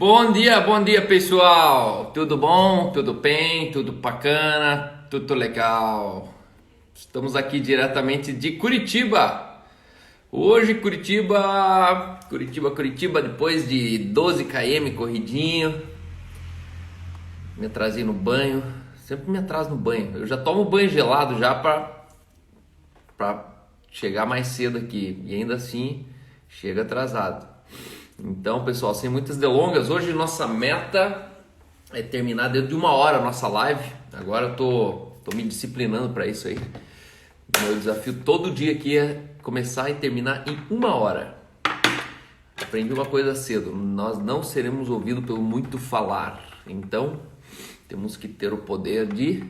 Bom dia pessoal! Tudo bom? Tudo bem? Tudo bacana? Tudo legal? Estamos aqui diretamente de Curitiba. Hoje Curitiba, depois de 12 km corridinho, me atrasei no banho. Sempre me atraso no banho. Eu já tomo banho gelado já para chegar mais cedo aqui e ainda assim chega atrasado. Então, pessoal, sem muitas delongas, hoje nossa meta é terminar dentro de 1 hora a nossa live. Agora eu tô me disciplinando para isso aí. Meu desafio todo dia aqui é começar e terminar em 1 hora. Aprendi uma coisa cedo: nós não seremos ouvidos pelo muito falar. Então, temos que ter o poder de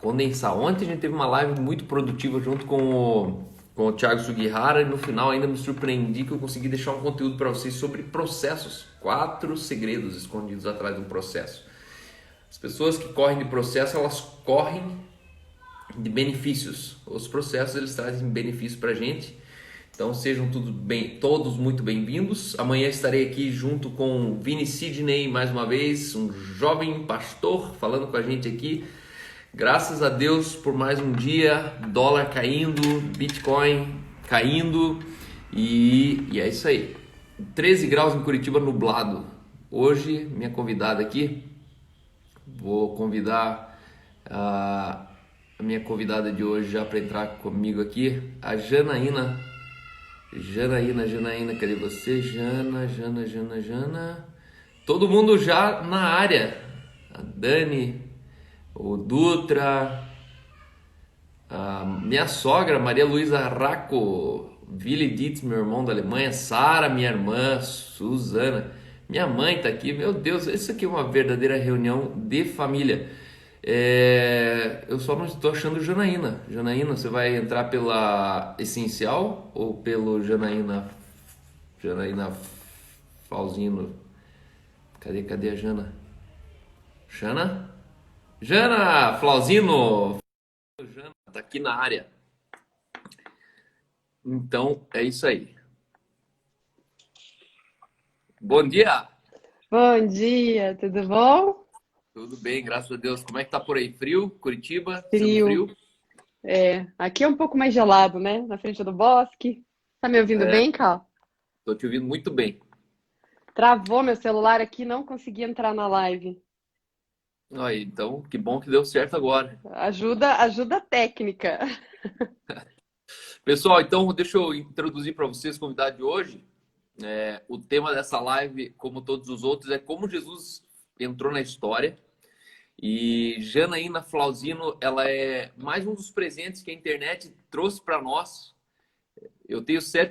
condensar. Ontem a gente teve uma live muito produtiva junto com o Thiago Sugihara e no final ainda me surpreendi que eu consegui deixar um conteúdo para vocês sobre processos. 4 segredos escondidos atrás de um processo. As pessoas que correm de processo, elas correm de benefícios. Os processos, eles trazem benefícios para a gente. Então sejam todos muito bem-vindos. Amanhã estarei aqui junto com Vini Sidney mais uma vez, um jovem pastor falando com a gente aqui. Graças a Deus por mais um dia, dólar caindo, Bitcoin caindo e é isso aí. 13 graus em Curitiba, nublado. Hoje, minha convidada aqui, vou convidar a minha convidada de hoje já para entrar comigo aqui, a Janaína. Janaína, cadê você? Jana. Todo mundo já na área. A Dani, o Dutra, a minha sogra, Maria Luísa Racco, Willi Dietz, meu irmão da Alemanha, Sara, minha irmã, Suzana, minha mãe tá aqui. Meu Deus, isso aqui é uma verdadeira reunião de família. Eu só não estou achando Janaína. Janaína, você vai entrar pela Essencial ou pelo Janaína Falzino? Cadê a Jana? Jana Flauzino, Jana tá aqui na área. Então é isso aí. Bom dia. Bom dia, tudo bom? Tudo bem, graças a Deus. Como é que tá por aí? Frio? Curitiba? Sendo Frio. frio? Aqui é um pouco mais gelado, né? Na frente do bosque. Tá me ouvindo É, bem, Cal? tô te ouvindo muito bem. Travou meu celular aqui, não consegui entrar na live. Aí, então, que bom que deu certo agora. Ajuda técnica. Pessoal, então deixa eu introduzir para vocês o convidado de hoje. O tema dessa live, como todos os outros, é como Jesus entrou na história. E Janaína Flauzino, ela é mais um dos presentes que a internet trouxe para nós. Eu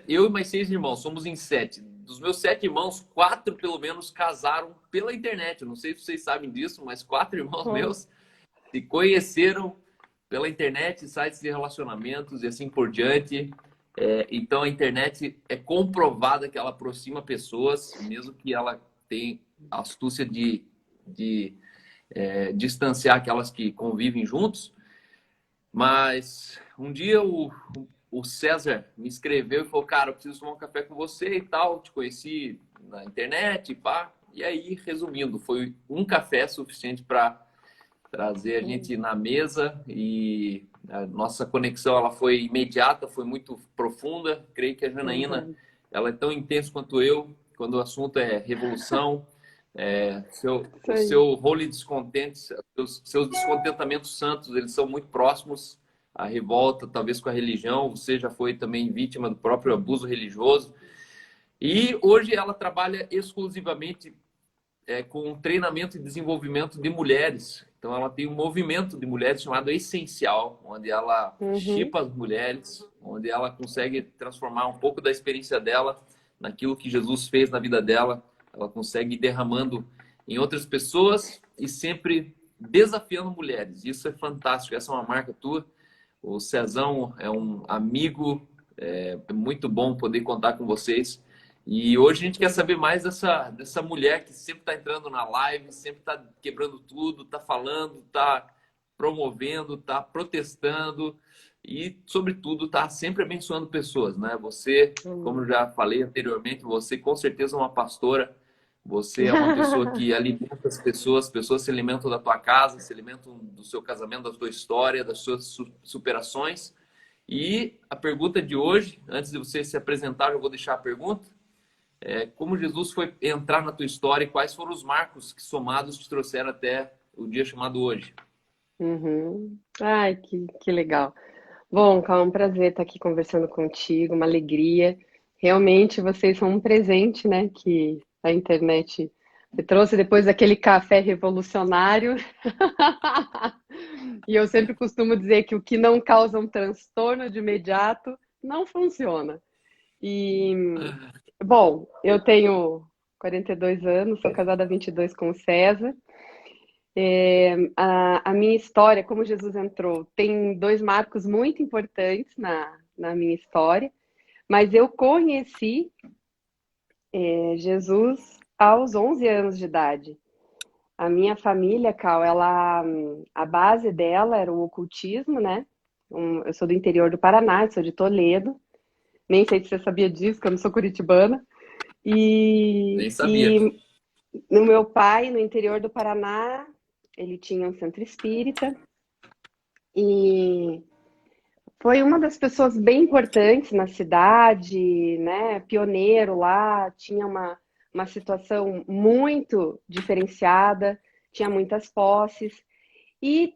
e mais 6 irmãos, somos em 7. Dos meus 7 irmãos, 4 pelo menos casaram pela internet. Eu não sei se vocês sabem disso, mas 4 irmãos Pô, meus se conheceram pela internet, sites de relacionamentos e assim por diante. Então a internet é comprovada que ela aproxima pessoas, mesmo que ela tenha a astúcia de distanciar aquelas que convivem juntos. Mas um dia o César me escreveu e falou: cara, eu preciso tomar um café com você e tal. Te conheci na internet, pá. E aí, resumindo, foi um café suficiente para trazer a gente na mesa e a nossa conexão ela foi imediata, foi muito profunda. Creio que a Janaína legal. ela é tão intensa quanto eu quando o assunto é revolução. Isso O aí. seu holy descontente, seus descontentamentos santos, eles são muito próximos à revolta, talvez com a religião. Você já foi também vítima do próprio abuso religioso. E hoje ela trabalha exclusivamente com treinamento e desenvolvimento de mulheres. Então ela tem um movimento de mulheres chamado Essencial, onde ela Uhum. chipa as mulheres, onde ela consegue transformar um pouco da experiência dela naquilo que Jesus fez na vida dela. Ela consegue ir derramando em outras pessoas e sempre desafiando mulheres. Isso é fantástico, essa é uma marca tua. O Cezão é um amigo, é muito bom poder contar com vocês. E hoje a gente quer saber mais dessa mulher que sempre está entrando na live, sempre está quebrando tudo, está falando, está promovendo, está protestando e, sobretudo, está sempre abençoando pessoas, né? Você, como Hum. eu já falei anteriormente, você com certeza é uma pastora Você é uma pessoa que alimenta as pessoas se alimentam da tua casa, se alimentam do seu casamento, da tua história, das suas superações. E a pergunta de hoje, antes de você se apresentar, eu vou deixar a pergunta, é como Jesus foi entrar na tua história e quais foram os marcos que somados te trouxeram até o dia chamado hoje. Uhum. Ai, que legal. Bom, Cal, é um prazer estar aqui conversando contigo, uma alegria. Realmente vocês são um presente, né, que a internet me trouxe depois daquele café revolucionário. E eu sempre costumo dizer que o que não causa um transtorno de imediato não funciona. E, bom, eu tenho 42 anos, sou casada há 22 com o César. A minha história, como Jesus entrou, tem dois marcos muito importantes na minha história, mas eu conheci Jesus aos 11 anos de idade. A minha família, Cal, a base dela era o ocultismo, né? Eu sou do interior do Paraná, sou de Toledo. Nem sei se você sabia disso, que eu não sou curitibana. Nem sabia. E no meu pai, no interior do Paraná, ele tinha um centro espírita e foi uma das pessoas bem importantes na cidade, né? Pioneiro lá, tinha uma situação muito diferenciada, tinha muitas posses. E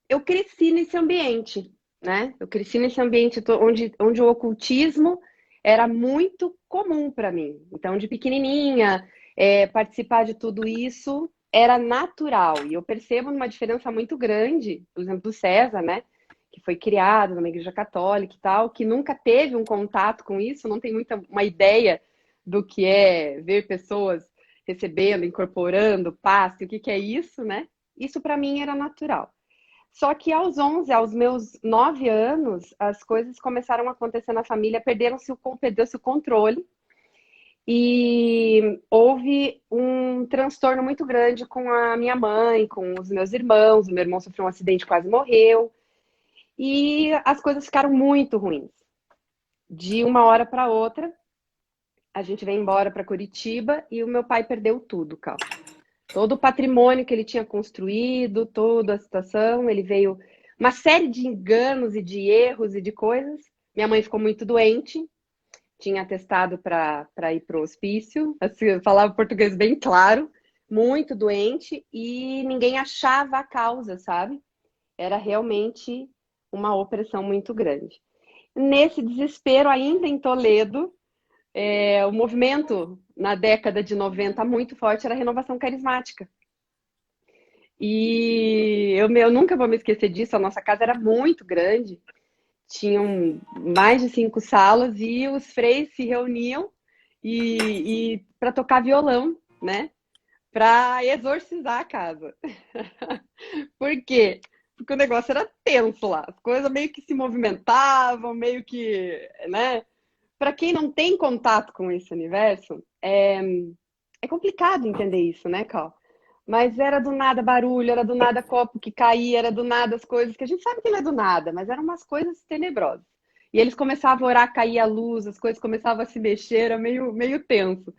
eu cresci nesse ambiente, né? Eu cresci nesse ambiente onde o ocultismo era muito comum para mim. Então, de pequenininha, participar de tudo isso era natural. E eu percebo uma diferença muito grande, por exemplo, do César, né? Que foi criado numa igreja católica e tal, que nunca teve um contato com isso, não tem uma ideia do que é ver pessoas recebendo, incorporando, passe, o que é isso, né? Isso para mim era natural. Só que aos meus 9 anos, as coisas começaram a acontecer na família, perdeu-se o controle e houve um transtorno muito grande com a minha mãe, com os meus irmãos. O meu irmão sofreu um acidente, quase morreu, e as coisas ficaram muito ruins. De uma hora para outra, a gente veio embora para Curitiba e o meu pai perdeu tudo, Cal. Todo o patrimônio que ele tinha construído, toda a situação, ele veio uma série de enganos e de erros e de coisas. Minha mãe ficou muito doente, tinha atestado para ir para o hospício, assim, eu falava português bem claro, muito doente e ninguém achava a causa, sabe? Era realmente uma opressão muito grande. Nesse desespero, ainda em Toledo, o movimento na década de 90 muito forte era a renovação carismática. E eu nunca vou me esquecer disso, a nossa casa era muito grande, tinham mais de 5 salas e os freis se reuniam e para tocar violão, né? Para exorcizar a casa. Por quê? Porque o negócio era tenso lá, as coisas meio que se movimentavam, meio que, né? Para quem não tem contato com esse universo, é complicado entender isso, né, Cal? Mas era do nada barulho, era do nada copo que caía, era do nada as coisas que a gente sabe que não é do nada, mas eram umas coisas tenebrosas. E eles começavam a orar, caía a luz, as coisas começavam a se mexer, era meio tenso.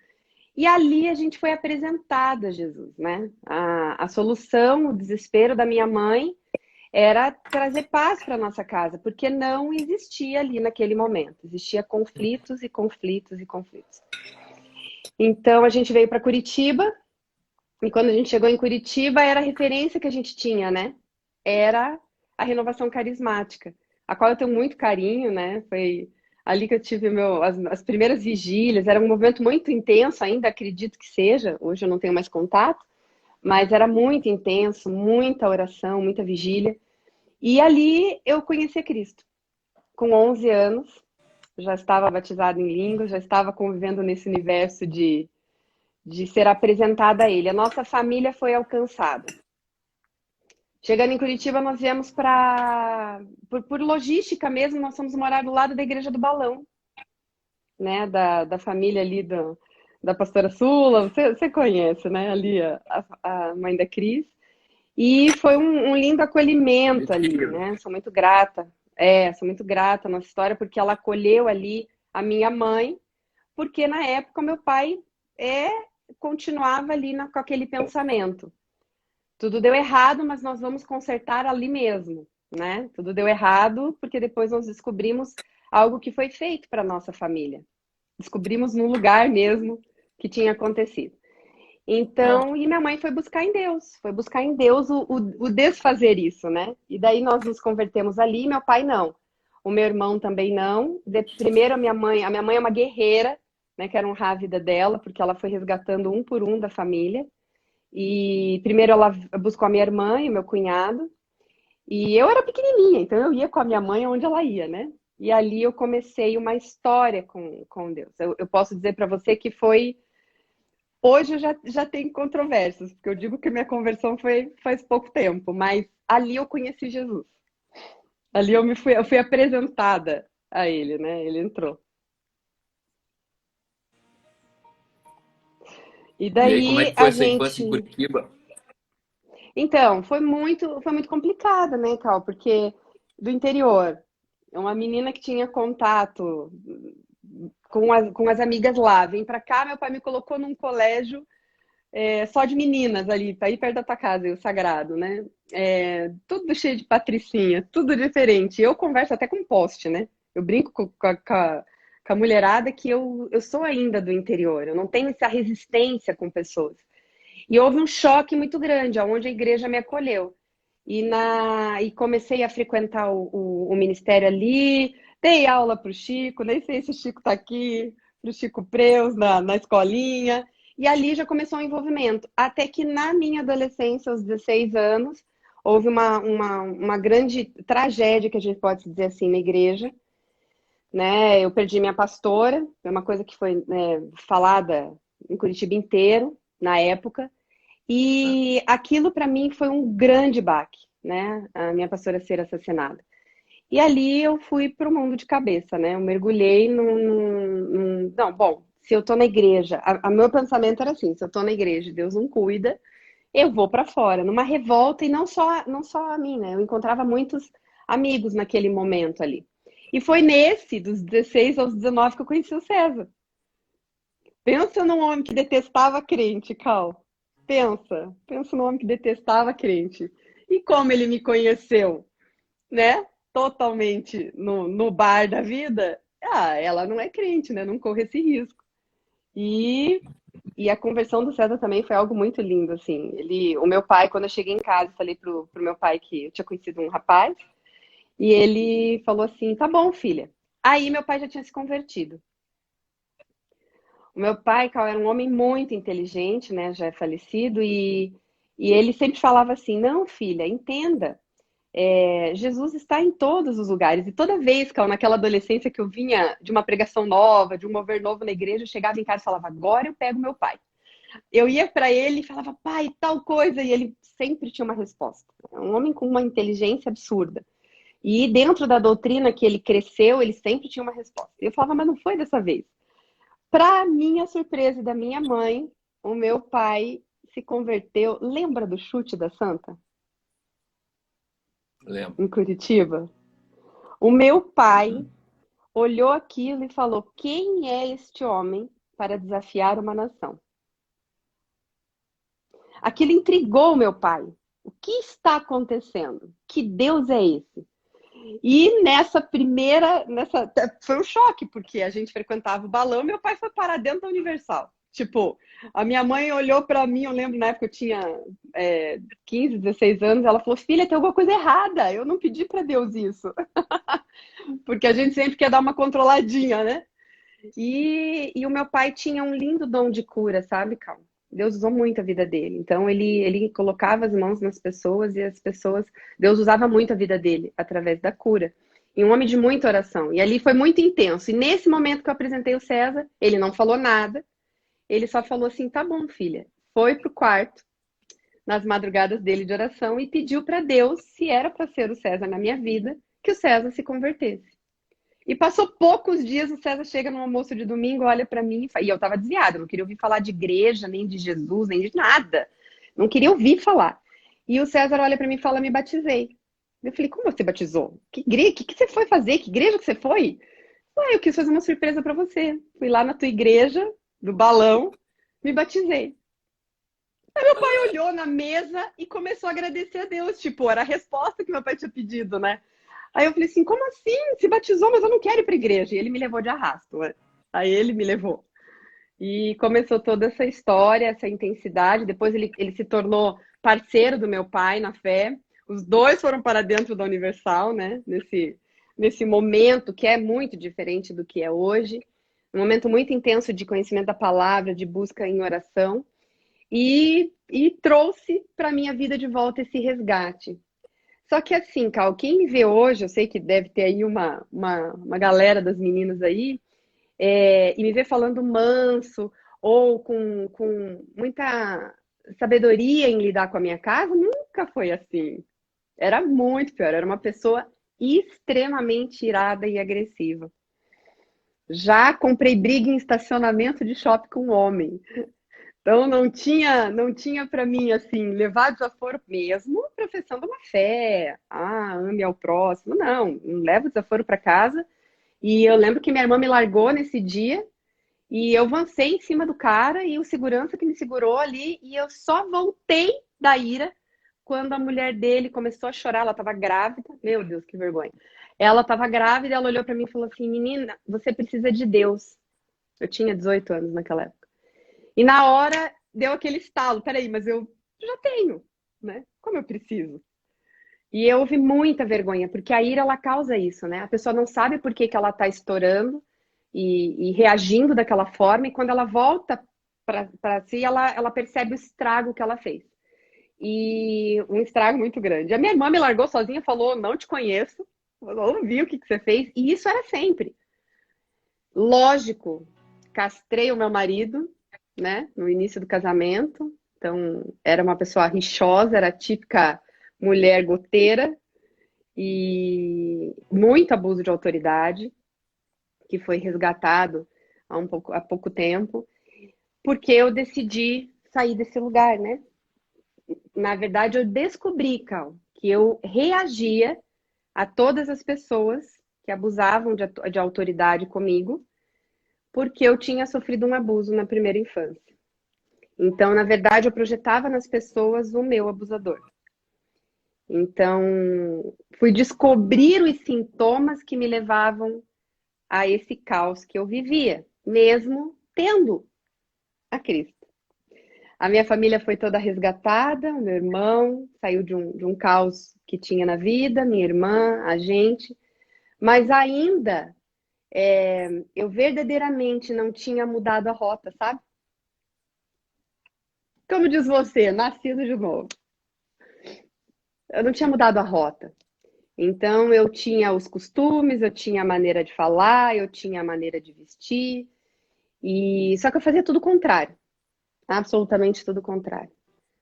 E ali a gente foi apresentado a Jesus, né? A solução, o desespero da minha mãe era trazer paz para nossa casa, porque não existia ali naquele momento. Existia conflitos e conflitos e conflitos. Então a gente veio para Curitiba, e quando a gente chegou em Curitiba, era a referência que a gente tinha, né? Era a renovação carismática, a qual eu tenho muito carinho, né? Foi ali que eu tive as primeiras vigílias. Era um movimento muito intenso, ainda acredito que seja. Hoje eu não tenho mais contato, mas era muito intenso, muita oração, muita vigília. E ali eu conheci Cristo. Com 11 anos, já estava batizado em línguas, já estava convivendo nesse universo de ser apresentada a ele. A nossa família foi alcançada. Chegando em Curitiba, nós viemos por logística mesmo, nós fomos morar do lado da Igreja do Balão, né? Da família ali da pastora Sula, você conhece, né? Ali a mãe da Cris. E foi um lindo acolhimento ali, né? Sou muito grata. Sou muito grata à nossa história, porque ela acolheu ali a minha mãe, porque na época meu pai é continuava ali com aquele pensamento. Tudo deu errado, mas nós vamos consertar ali mesmo, né? Tudo deu errado porque depois nós descobrimos algo que foi feito para nossa família. Descobrimos no lugar mesmo que tinha acontecido. Ó, Então, e minha mãe foi buscar em Deus o desfazer isso, né? E daí nós nos convertemos ali, meu pai não. O meu irmão também não. Primeiro a minha mãe é uma guerreira, né? Quero honrar a vida dela, porque ela foi resgatando um por um da família. E primeiro ela buscou a minha irmã e o meu cunhado. E eu era pequenininha, então eu ia com a minha mãe onde ela ia, né? E ali eu comecei uma história com Deus. Eu posso dizer para você que foi. Hoje eu já tenho controvérsias, porque eu digo que minha conversão foi faz pouco tempo, mas ali eu conheci Jesus. Ali eu fui apresentada a ele, né? Ele entrou. E e aí, como é daí que foi a essa infância em gente. Curitiba? Então, foi muito complicado, né, Cal? Porque do interior, uma menina que tinha contato com as amigas lá, vem pra cá, meu pai me colocou num colégio só de meninas ali, aí perto da tua casa, o Sagrado, né? Tudo cheio de patricinha, tudo diferente. Eu converso até com poste, né? Eu brinco com a mulherada que eu sou ainda do interior, eu não tenho essa resistência com pessoas. E houve um choque muito grande, onde a igreja me acolheu. E comecei a frequentar o ministério ali, dei aula para o Chico, nem sei se o Chico está aqui, para o Chico Preus, na escolinha. E ali já começou o envolvimento. Até que na minha adolescência, aos 16 anos, houve uma grande tragédia, que a gente pode dizer assim, na igreja. Né? Eu perdi minha pastora, foi uma coisa que foi falada em Curitiba inteiro, na época. E aquilo para mim foi um grande baque, né? A minha pastora ser assassinada. E ali eu fui para o mundo de cabeça, né? Eu mergulhei Não, bom, se eu tô na igreja, meu pensamento era assim: se eu tô na igreja e Deus não cuida, eu vou para fora, numa revolta, e não só a mim, né? Eu encontrava muitos amigos naquele momento ali. E foi nesse, dos 16 aos 19, que eu conheci o César. Pensa num homem que detestava crente, Cal. Pensa num homem que detestava crente. E como ele me conheceu, né? Totalmente no bar da vida. Ah, ela não é crente, né? Não corre esse risco. E, e a conversão do César também foi algo muito lindo, assim. O meu pai, quando eu cheguei em casa, falei pro meu pai que eu tinha conhecido um rapaz, e ele falou assim: tá bom, filha. Aí meu pai já tinha se convertido. O meu pai, Cal, era um homem muito inteligente, né? Já é falecido, e ele sempre falava assim: não, filha, entenda. Jesus está em todos os lugares. E toda vez, Cal, naquela adolescência que eu vinha de uma pregação nova, de um mover novo na igreja, eu chegava em casa e falava: agora eu pego meu pai. Eu ia para ele e falava: pai, tal coisa, e ele sempre tinha uma resposta. É um homem com uma inteligência absurda. E dentro da doutrina que ele cresceu, ele sempre tinha uma resposta. Eu falava: mas não foi dessa vez. Para minha surpresa e da minha mãe, o meu pai se converteu. Lembra do chute da Santa, Lembro. em Curitiba? O meu pai olhou aquilo e falou: quem é este homem para desafiar uma nação? Aquilo intrigou o meu pai. O que está acontecendo? Que Deus é esse? E foi um choque, porque a gente frequentava o balão, meu pai foi parar dentro da Universal. Tipo, a minha mãe olhou para mim, eu lembro na época eu tinha 15, 16 anos, ela falou: filha, tem alguma coisa errada, eu não pedi para Deus isso. Porque a gente sempre quer dar uma controladinha, né? E o meu pai tinha um lindo dom de cura, sabe, Cal? Deus usou muito a vida dele. Então ele colocava as mãos nas pessoas, e as pessoas. Deus usava muito a vida dele através da cura. E um homem de muita oração. E ali foi muito intenso. E nesse momento que eu apresentei o César, ele não falou nada. Ele só falou assim: tá bom, filha. Foi pro quarto, nas madrugadas dele de oração, e pediu para Deus, se era para ser o César na minha vida, que o César se convertesse. E passou poucos dias, o César chega no almoço de domingo, olha para mim, e eu estava desviada, não queria ouvir falar de igreja, nem de Jesus, nem de nada. Não queria ouvir falar. E o César olha para mim e fala: me batizei. Eu falei: como você batizou? Que igreja? Que você foi fazer? Que igreja que você foi? Eu quis fazer uma surpresa para você. Fui lá na tua igreja, do balão, Me batizei. Aí meu pai olhou na mesa e começou a agradecer a Deus. Tipo, era a resposta que meu pai tinha pedido, né? Aí eu falei assim, como assim? Se batizou, mas eu não quero ir pra igreja. E ele me levou de arrasto, né? Aí ele me levou. E começou toda essa história, essa intensidade. Depois ele se tornou parceiro do meu pai na fé. Os dois foram para dentro da Universal, né? Nesse momento que é muito diferente do que é hoje. Um momento muito intenso de conhecimento da palavra, de busca em oração. E trouxe para minha vida de volta esse resgate. Só que assim, Cal, quem me vê hoje, eu sei que deve ter aí uma galera das meninas aí, e me vê falando manso ou com muita sabedoria em lidar com a minha casa, nunca foi assim. Era muito pior, era uma pessoa extremamente irada e agressiva. Já comprei briga em estacionamento de shopping com um homem. Então não tinha para mim assim, levar desaforo mesmo professando uma fé. Ah, ame ao próximo. Não levo desaforo para casa. E eu lembro que minha irmã me largou nesse dia e eu avancei em cima do cara e o segurança que me segurou ali e eu só voltei da ira quando a mulher dele começou a chorar, ela estava grávida. Meu Deus, que vergonha. Ela estava grávida, ela olhou para mim e falou assim: "Menina, você precisa de Deus". Eu tinha 18 anos naquela época. E na hora deu aquele estalo, peraí, mas eu já tenho, né? Como eu preciso? E eu ouvi muita vergonha, porque a ira ela causa isso, né? A pessoa não sabe por que que ela está estourando e reagindo daquela forma, e quando ela volta para si, ela percebe o estrago que ela fez. E um estrago muito grande. A minha irmã me largou sozinha, falou: Não te conheço, eu ouvi o que que você fez, e isso era sempre. Lógico, castrei o meu marido, né, no início do casamento. Então, era uma pessoa rixosa, era a típica mulher goteira e muito abuso de autoridade, que foi resgatado há pouco tempo, porque eu decidi sair desse lugar, né? Na verdade, eu descobri, Cal, que eu reagia a todas as pessoas que abusavam de autoridade comigo, porque eu tinha sofrido um abuso na primeira infância. Então, na verdade, eu projetava nas pessoas o meu abusador. Então, fui descobrir os sintomas que me levavam a esse caos que eu vivia, mesmo tendo a Cristo. A minha família foi toda resgatada, o meu irmão saiu de um caos que tinha na vida, minha irmã, a gente, mas ainda eu verdadeiramente não tinha mudado a rota, sabe? Como diz você, nascido de novo. Eu não tinha mudado a rota. Então, eu tinha os costumes, eu tinha a maneira de falar, eu tinha a maneira de vestir, e só que eu fazia tudo o contrário, absolutamente tudo o contrário.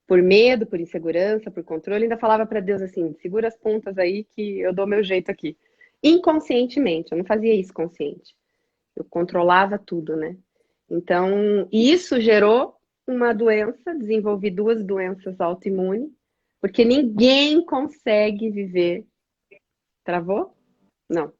Por medo, por insegurança, por controle, ainda falava para Deus assim: segura as pontas aí que eu dou meu jeito aqui. Inconscientemente, eu não fazia isso consciente. Eu controlava tudo, né? Então, isso gerou uma doença, desenvolvi duas doenças autoimunes, porque ninguém consegue viver. Travou? Não.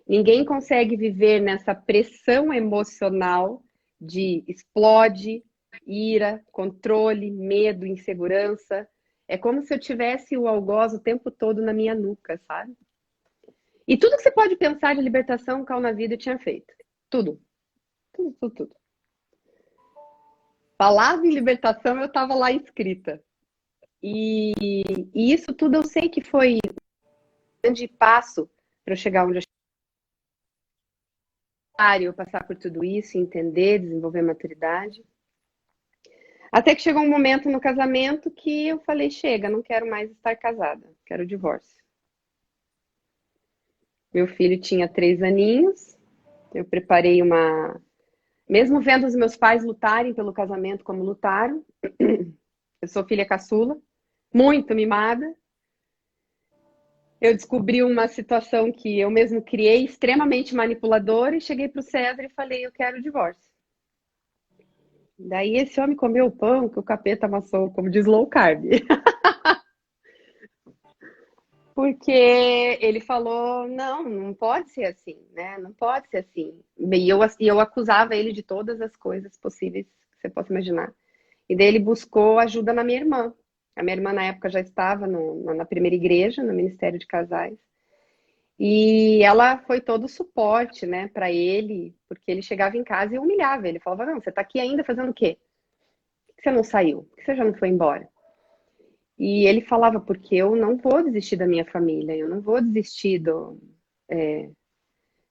Ninguém consegue viver nessa pressão emocional de explode, ira, controle, medo, insegurança. É como se eu tivesse o algoz o tempo todo na minha nuca, sabe? E tudo que você pode pensar de libertação, Cal, na vida eu tinha feito. Tudo. Tudo, tudo, tudo. Falava em libertação, eu estava lá inscrita. E isso tudo eu sei que foi um grande passo para eu chegar onde eu eu passar por tudo isso, entender, desenvolver maturidade. Até que chegou um momento no casamento que eu falei: chega, não quero mais estar casada, quero o divórcio. Meu filho tinha 3 aninhos, eu preparei uma. Mesmo vendo os meus pais lutarem pelo casamento como lutaram, eu sou filha caçula, muito mimada. Eu descobri uma situação que eu mesmo criei, extremamente manipuladora, e cheguei para o César e falei: eu quero o divórcio. Daí esse homem comeu o pão que o capeta amassou, como diz, low carb. Porque ele falou: não, não pode ser assim, né? Não pode ser assim. E eu acusava ele de todas as coisas possíveis que você possa imaginar. E daí ele buscou ajuda na minha irmã. A minha irmã, na época, já estava na primeira igreja, no Ministério de Casais. E ela foi todo o suporte, né, para ele, porque ele chegava em casa e humilhava. Ele falava: não, você está aqui ainda fazendo o quê? Por que você não saiu? Por que você já não foi embora? E ele falava: porque eu não vou desistir da minha família, eu não vou desistir do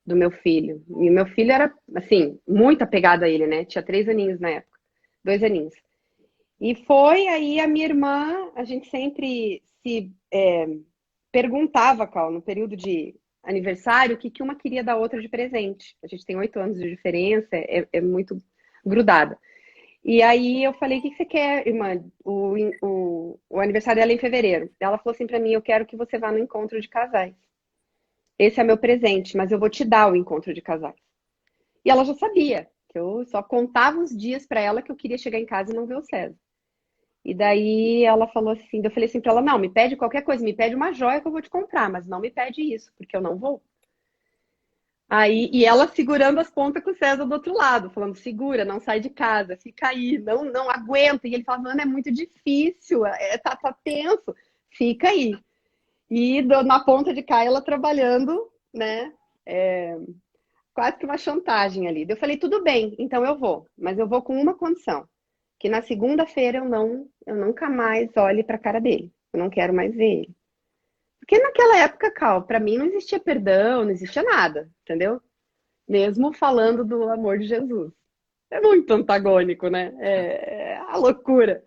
meu filho. E o meu filho era, assim, muito apegado a ele, né? Tinha 3 aninhos na época, 2 aninhos. E foi aí a minha irmã, a gente sempre se perguntava, Cal, no período de aniversário, o que que uma queria da outra de presente. A gente tem 8 anos de diferença, é muito grudada. E aí eu falei: o que que você quer, irmã? O aniversário dela é em fevereiro. Ela falou assim pra mim: eu quero que você vá no encontro de casais. Esse é meu presente, mas eu vou te dar o encontro de casais. E ela já sabia, que eu só contava os dias pra ela que eu queria chegar em casa e não ver o César. E daí ela falou assim, eu falei assim pra ela: não, me pede qualquer coisa, me pede uma joia que eu vou te comprar, mas não me pede isso, porque eu não vou. Aí, e ela segurando as pontas com o César do outro lado, falando: segura, não sai de casa, fica aí, não aguenta. E ele falava: Ana, é muito difícil, tá tenso, fica aí. E na ponta de cá ela trabalhando, né? Quase que uma chantagem ali. Daí eu falei: tudo bem, então eu vou, mas eu vou com uma condição, que na segunda-feira eu nunca mais olhe para a cara dele. Eu não quero mais ver ele. Porque naquela época, Cal, para mim não existia perdão, não existia nada, entendeu? Mesmo falando do amor de Jesus. É muito antagônico, né? É a loucura.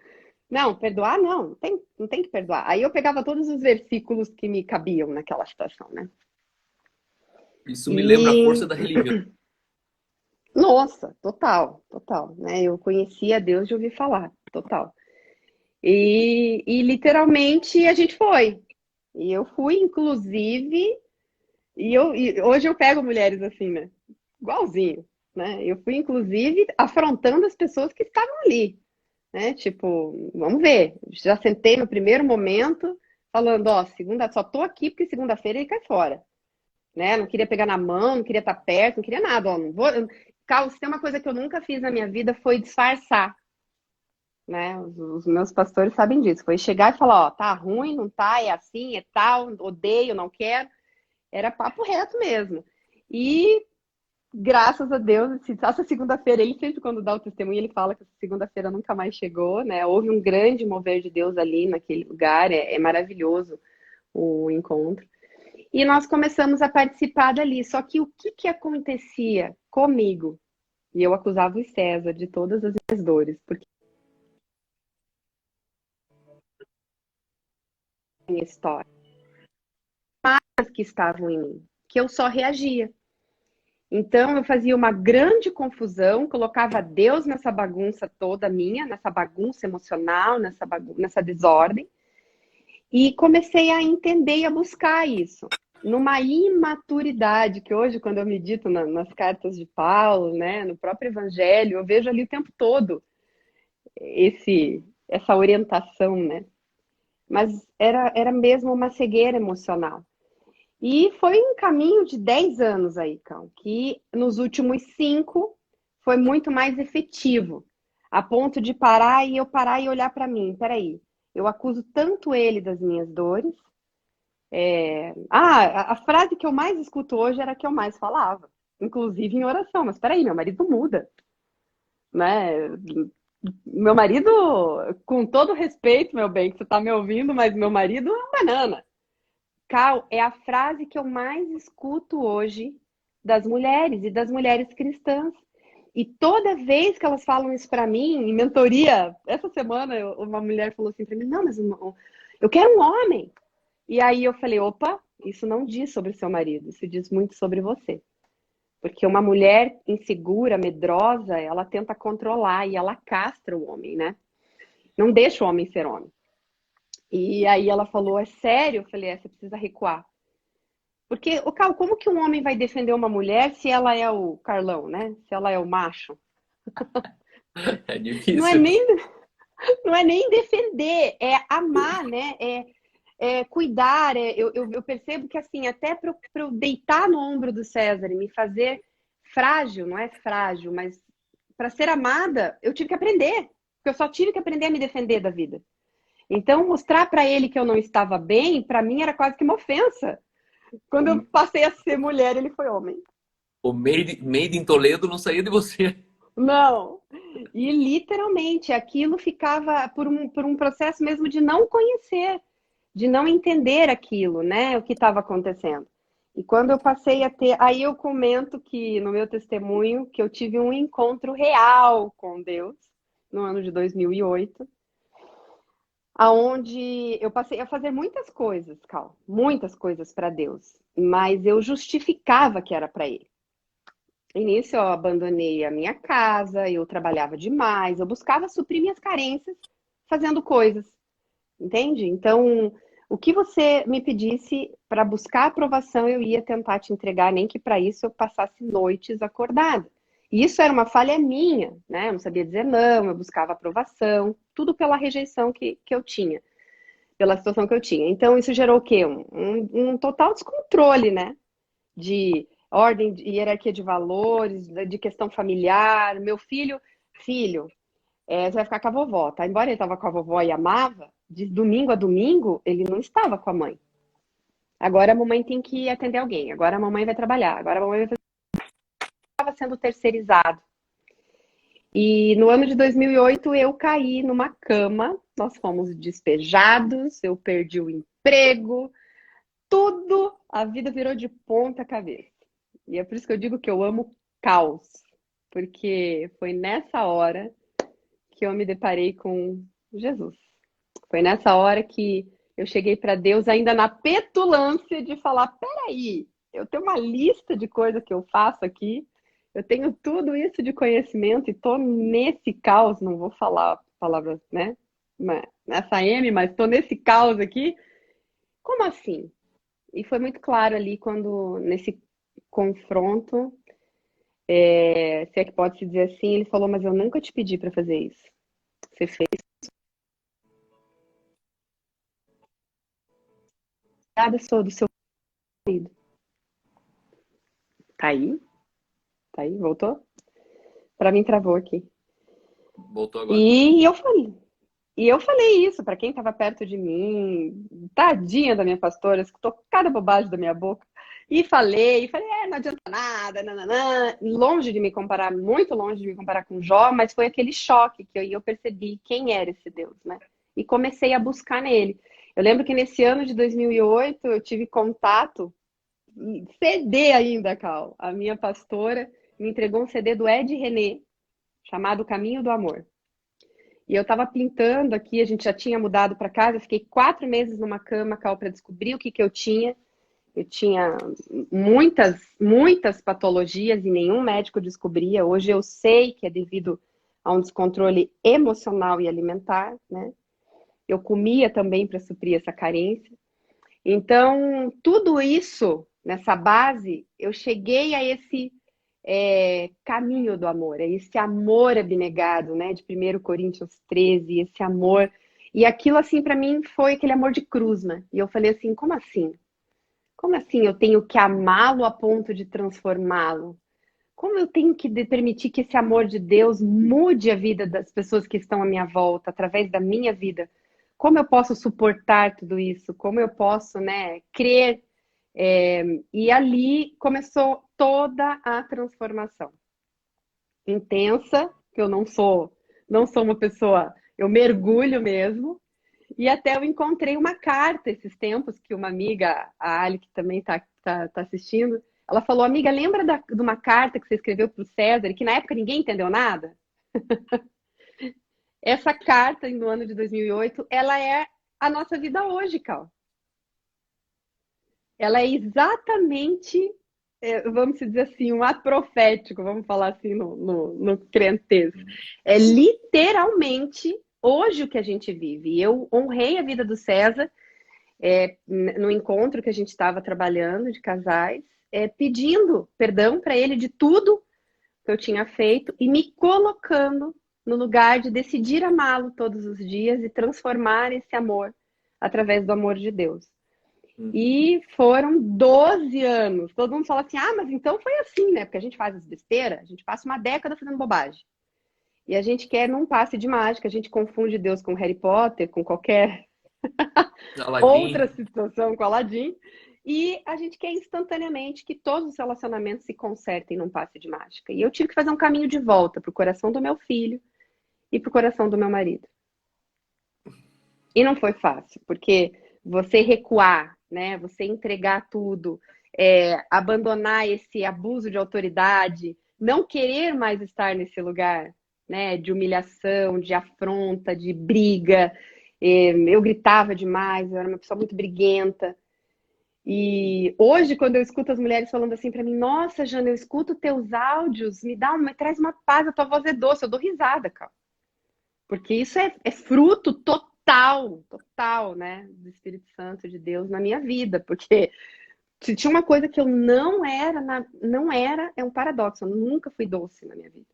Não, perdoar não, não tem que perdoar. Aí eu pegava todos os versículos que me cabiam naquela situação, né? Isso me lembra a E força da religião. nossa, total, total, né? Eu conhecia Deus de ouvir falar, total. E literalmente a gente foi. E eu fui, inclusive, e hoje eu pego mulheres assim, né? Igualzinho, né? Eu fui, inclusive, afrontando as pessoas que estavam ali, né? Tipo, vamos ver. Já sentei no primeiro momento, falando: ó, segunda, só tô aqui porque segunda-feira ele cai fora, né? Não queria pegar na mão, não queria estar perto, não queria nada, ó, não vou. Carlos, tem uma coisa que eu nunca fiz na minha vida, foi disfarçar, né? Os meus pastores sabem disso. Foi chegar e falar: ó, tá ruim, não tá, é assim, é tal, odeio, não quero. Era papo reto mesmo. E graças a Deus, essa segunda-feira, ele sempre quando dá o testemunho, ele fala que essa segunda-feira nunca mais chegou, né? Houve um grande mover de Deus ali naquele lugar, é maravilhoso o encontro. E nós começamos a participar dali. Só que o que que acontecia comigo? E eu acusava o César de todas as minhas dores, porque a minha história, as que estavam em mim, que eu só reagia. Então eu fazia uma grande confusão, colocava Deus nessa bagunça toda minha, nessa bagunça emocional, nessa desordem, e comecei a entender e a buscar isso. Numa imaturidade, que hoje, quando eu medito nas cartas de Paulo, né, no próprio Evangelho, eu vejo ali o tempo todo essa orientação, né? Mas era mesmo uma cegueira emocional. E foi um caminho de 10 anos aí, Cão, que nos últimos 5 foi muito mais efetivo, a ponto de parar e olhar para mim. Peraí, eu acuso tanto ele das minhas dores. A frase que eu mais escuto hoje era a que eu mais falava, inclusive em oração. Mas peraí, meu marido muda, né? Meu marido, com todo respeito, meu bem, que você tá me ouvindo, mas meu marido é uma banana. Cal, é a frase que eu mais escuto hoje das mulheres e das mulheres cristãs. E toda vez que elas falam isso para mim, em mentoria, essa semana uma mulher falou assim para mim: não, mas eu quero um homem. E aí eu falei: opa, isso não diz sobre o seu marido, isso diz muito sobre você. Porque uma mulher insegura, medrosa, ela tenta controlar e ela castra o homem, né? Não deixa o homem ser homem. E aí ela falou: é sério? Eu falei: você precisa recuar. Porque, o Cal, como que um homem vai defender uma mulher se ela é o Carlão, né? Se ela é o macho? É Não é difícil. nem, não é nem defender, é amar, né? É cuidar. Eu percebo que, assim, até para eu deitar no ombro do César e me fazer frágil, não é frágil, mas para ser amada, eu tive que aprender. Porque eu só tive que aprender a me defender da vida. Então, mostrar para ele que eu não estava bem, para mim era quase que uma ofensa. Quando eu passei a ser mulher, ele foi homem. O made in Toledo não saía de você. Não. E literalmente, aquilo ficava por um processo mesmo de não conhecer, de não entender aquilo, né? O que estava acontecendo. E quando eu passei a ter. Aí eu comento que no meu testemunho que eu tive um encontro real com Deus no ano de 2008, aonde eu passei a fazer muitas coisas, Cal, muitas coisas para Deus, mas eu justificava que era para Ele. No início eu abandonei a minha casa, eu trabalhava demais, eu buscava suprir minhas carências fazendo coisas, entende? Então, o que você me pedisse para buscar aprovação, eu ia tentar te entregar, nem que para isso eu passasse noites acordada. E isso era uma falha minha, né? Eu não sabia dizer não, eu buscava aprovação, tudo pela rejeição que eu tinha, pela situação que eu tinha. Então, isso gerou o quê? Um total descontrole, né? De ordem, de hierarquia de valores, de questão familiar. Meu filho, você vai ficar com a vovó, tá? Embora ele estava com a vovó e amava, de domingo a domingo, ele não estava com a mãe. Agora a mamãe tem que atender alguém, agora a mamãe vai trabalhar, agora a mamãe vai fazer... Estava sendo terceirizado. E no ano de 2008 eu caí numa cama, nós fomos despejados, eu perdi o emprego, tudo, a vida virou de ponta cabeça. E é por isso que eu digo que eu amo caos, porque foi nessa hora que eu me deparei com Jesus. Foi nessa hora que eu cheguei para Deus ainda na petulância de falar, peraí, eu tenho uma lista de coisas que eu faço aqui, eu tenho tudo isso de conhecimento e tô nesse caos, não vou falar palavras, né, nessa M, mas tô nesse caos aqui. Como assim? E foi muito claro ali quando, nesse confronto, se é que pode se dizer assim, ele falou, mas eu nunca te pedi para fazer isso. Você fez. Nada, sou do seu marido. Tá aí? Tá aí? Voltou? Para mim travou aqui. Voltou agora. E eu falei isso para quem estava perto de mim, tadinha da minha pastora, escutou cada bobagem da minha boca. E falei, não adianta nada, nananã. Longe de me comparar, muito longe de me comparar com Jó, mas foi aquele choque que eu percebi quem era esse Deus, né? E comecei a buscar nele. Eu lembro que nesse ano de 2008 eu tive contato, CD ainda, Cal. A minha pastora me entregou um CD do Ed René, chamado Caminho do Amor. E eu estava pintando aqui, a gente já tinha mudado para casa, eu fiquei 4 meses numa cama, Cal, para descobrir o que eu tinha. Eu tinha muitas patologias e nenhum médico descobria. Hoje eu sei que é devido a um descontrole emocional e alimentar, né? Eu comia também para suprir essa carência. Então, tudo isso, nessa base, eu cheguei a esse caminho do amor, é esse amor abnegado, né? De 1 Coríntios 13, esse amor. E aquilo, assim, para mim, foi aquele amor de cruz, né? E eu falei assim, como assim? Como assim eu tenho que amá-lo a ponto de transformá-lo? Como eu tenho que permitir que esse amor de Deus mude a vida das pessoas que estão à minha volta, através da minha vida? Como eu posso suportar tudo isso? Como eu posso, né, crer? E ali começou toda a transformação. Intensa, que eu não sou uma pessoa, eu mergulho mesmo. E até eu encontrei uma carta esses tempos que uma amiga, a Ali, que também está assistindo, ela falou, amiga, lembra de uma carta que você escreveu para o César, que na época ninguém entendeu nada? Essa carta, no ano de 2008, ela é a nossa vida hoje, Cal. Ela é exatamente, vamos dizer assim, um ato profético, vamos falar assim no crentez. É literalmente hoje o que a gente vive. E eu honrei a vida do César no encontro que a gente estava trabalhando de casais, pedindo perdão para ele de tudo que eu tinha feito e me colocando no lugar de decidir amá-lo todos os dias e transformar esse amor através do amor de Deus. E foram 12 anos. Todo mundo fala assim, mas então foi assim, né? Porque a gente faz as besteiras, a gente passa uma década fazendo bobagem. E a gente quer num passe de mágica, a gente confunde Deus com Harry Potter, com qualquer outra Aladim. situação, com Aladdin. E a gente quer instantaneamente que todos os relacionamentos se consertem num passe de mágica. E eu tive que fazer um caminho de volta pro coração do meu filho e pro coração do meu marido. E não foi fácil, porque você recuar, né? Você entregar tudo, abandonar esse abuso de autoridade, não querer mais estar nesse lugar, né? De humilhação, de afronta, de briga. Eu gritava demais, eu era uma pessoa muito briguenta. E hoje, quando eu escuto as mulheres falando assim pra mim, nossa, Jana, eu escuto teus áudios, me traz uma paz, a tua voz é doce, eu dou risada, cara. Porque isso é fruto total, total, né, do Espírito Santo de Deus na minha vida. Porque se tinha uma coisa que eu não era, é um paradoxo, eu nunca fui doce na minha vida.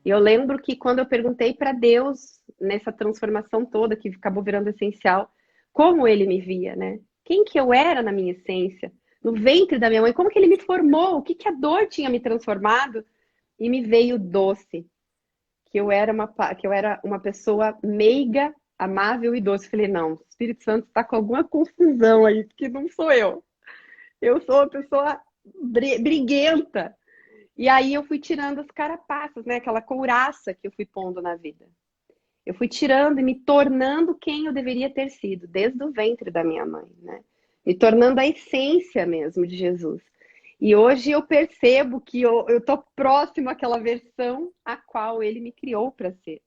E eu lembro que quando eu perguntei para Deus, nessa transformação toda que acabou virando essencial, como ele me via, né? Quem que eu era na minha essência? No ventre da minha mãe, como que ele me formou? O que que a dor tinha me transformado? E me veio doce, que eu era uma pessoa meiga, amável e doce. Falei, não, o Espírito Santo está com alguma confusão aí, que não sou eu. Eu sou uma pessoa briguenta. E aí eu fui tirando as carapaças, né? Aquela couraça que eu fui pondo na vida. Eu fui tirando e me tornando quem eu deveria ter sido, desde o ventre da minha mãe, né? Me tornando a essência mesmo de Jesus. E hoje eu percebo que eu tô próximo àquela versão a qual ele me criou para ser.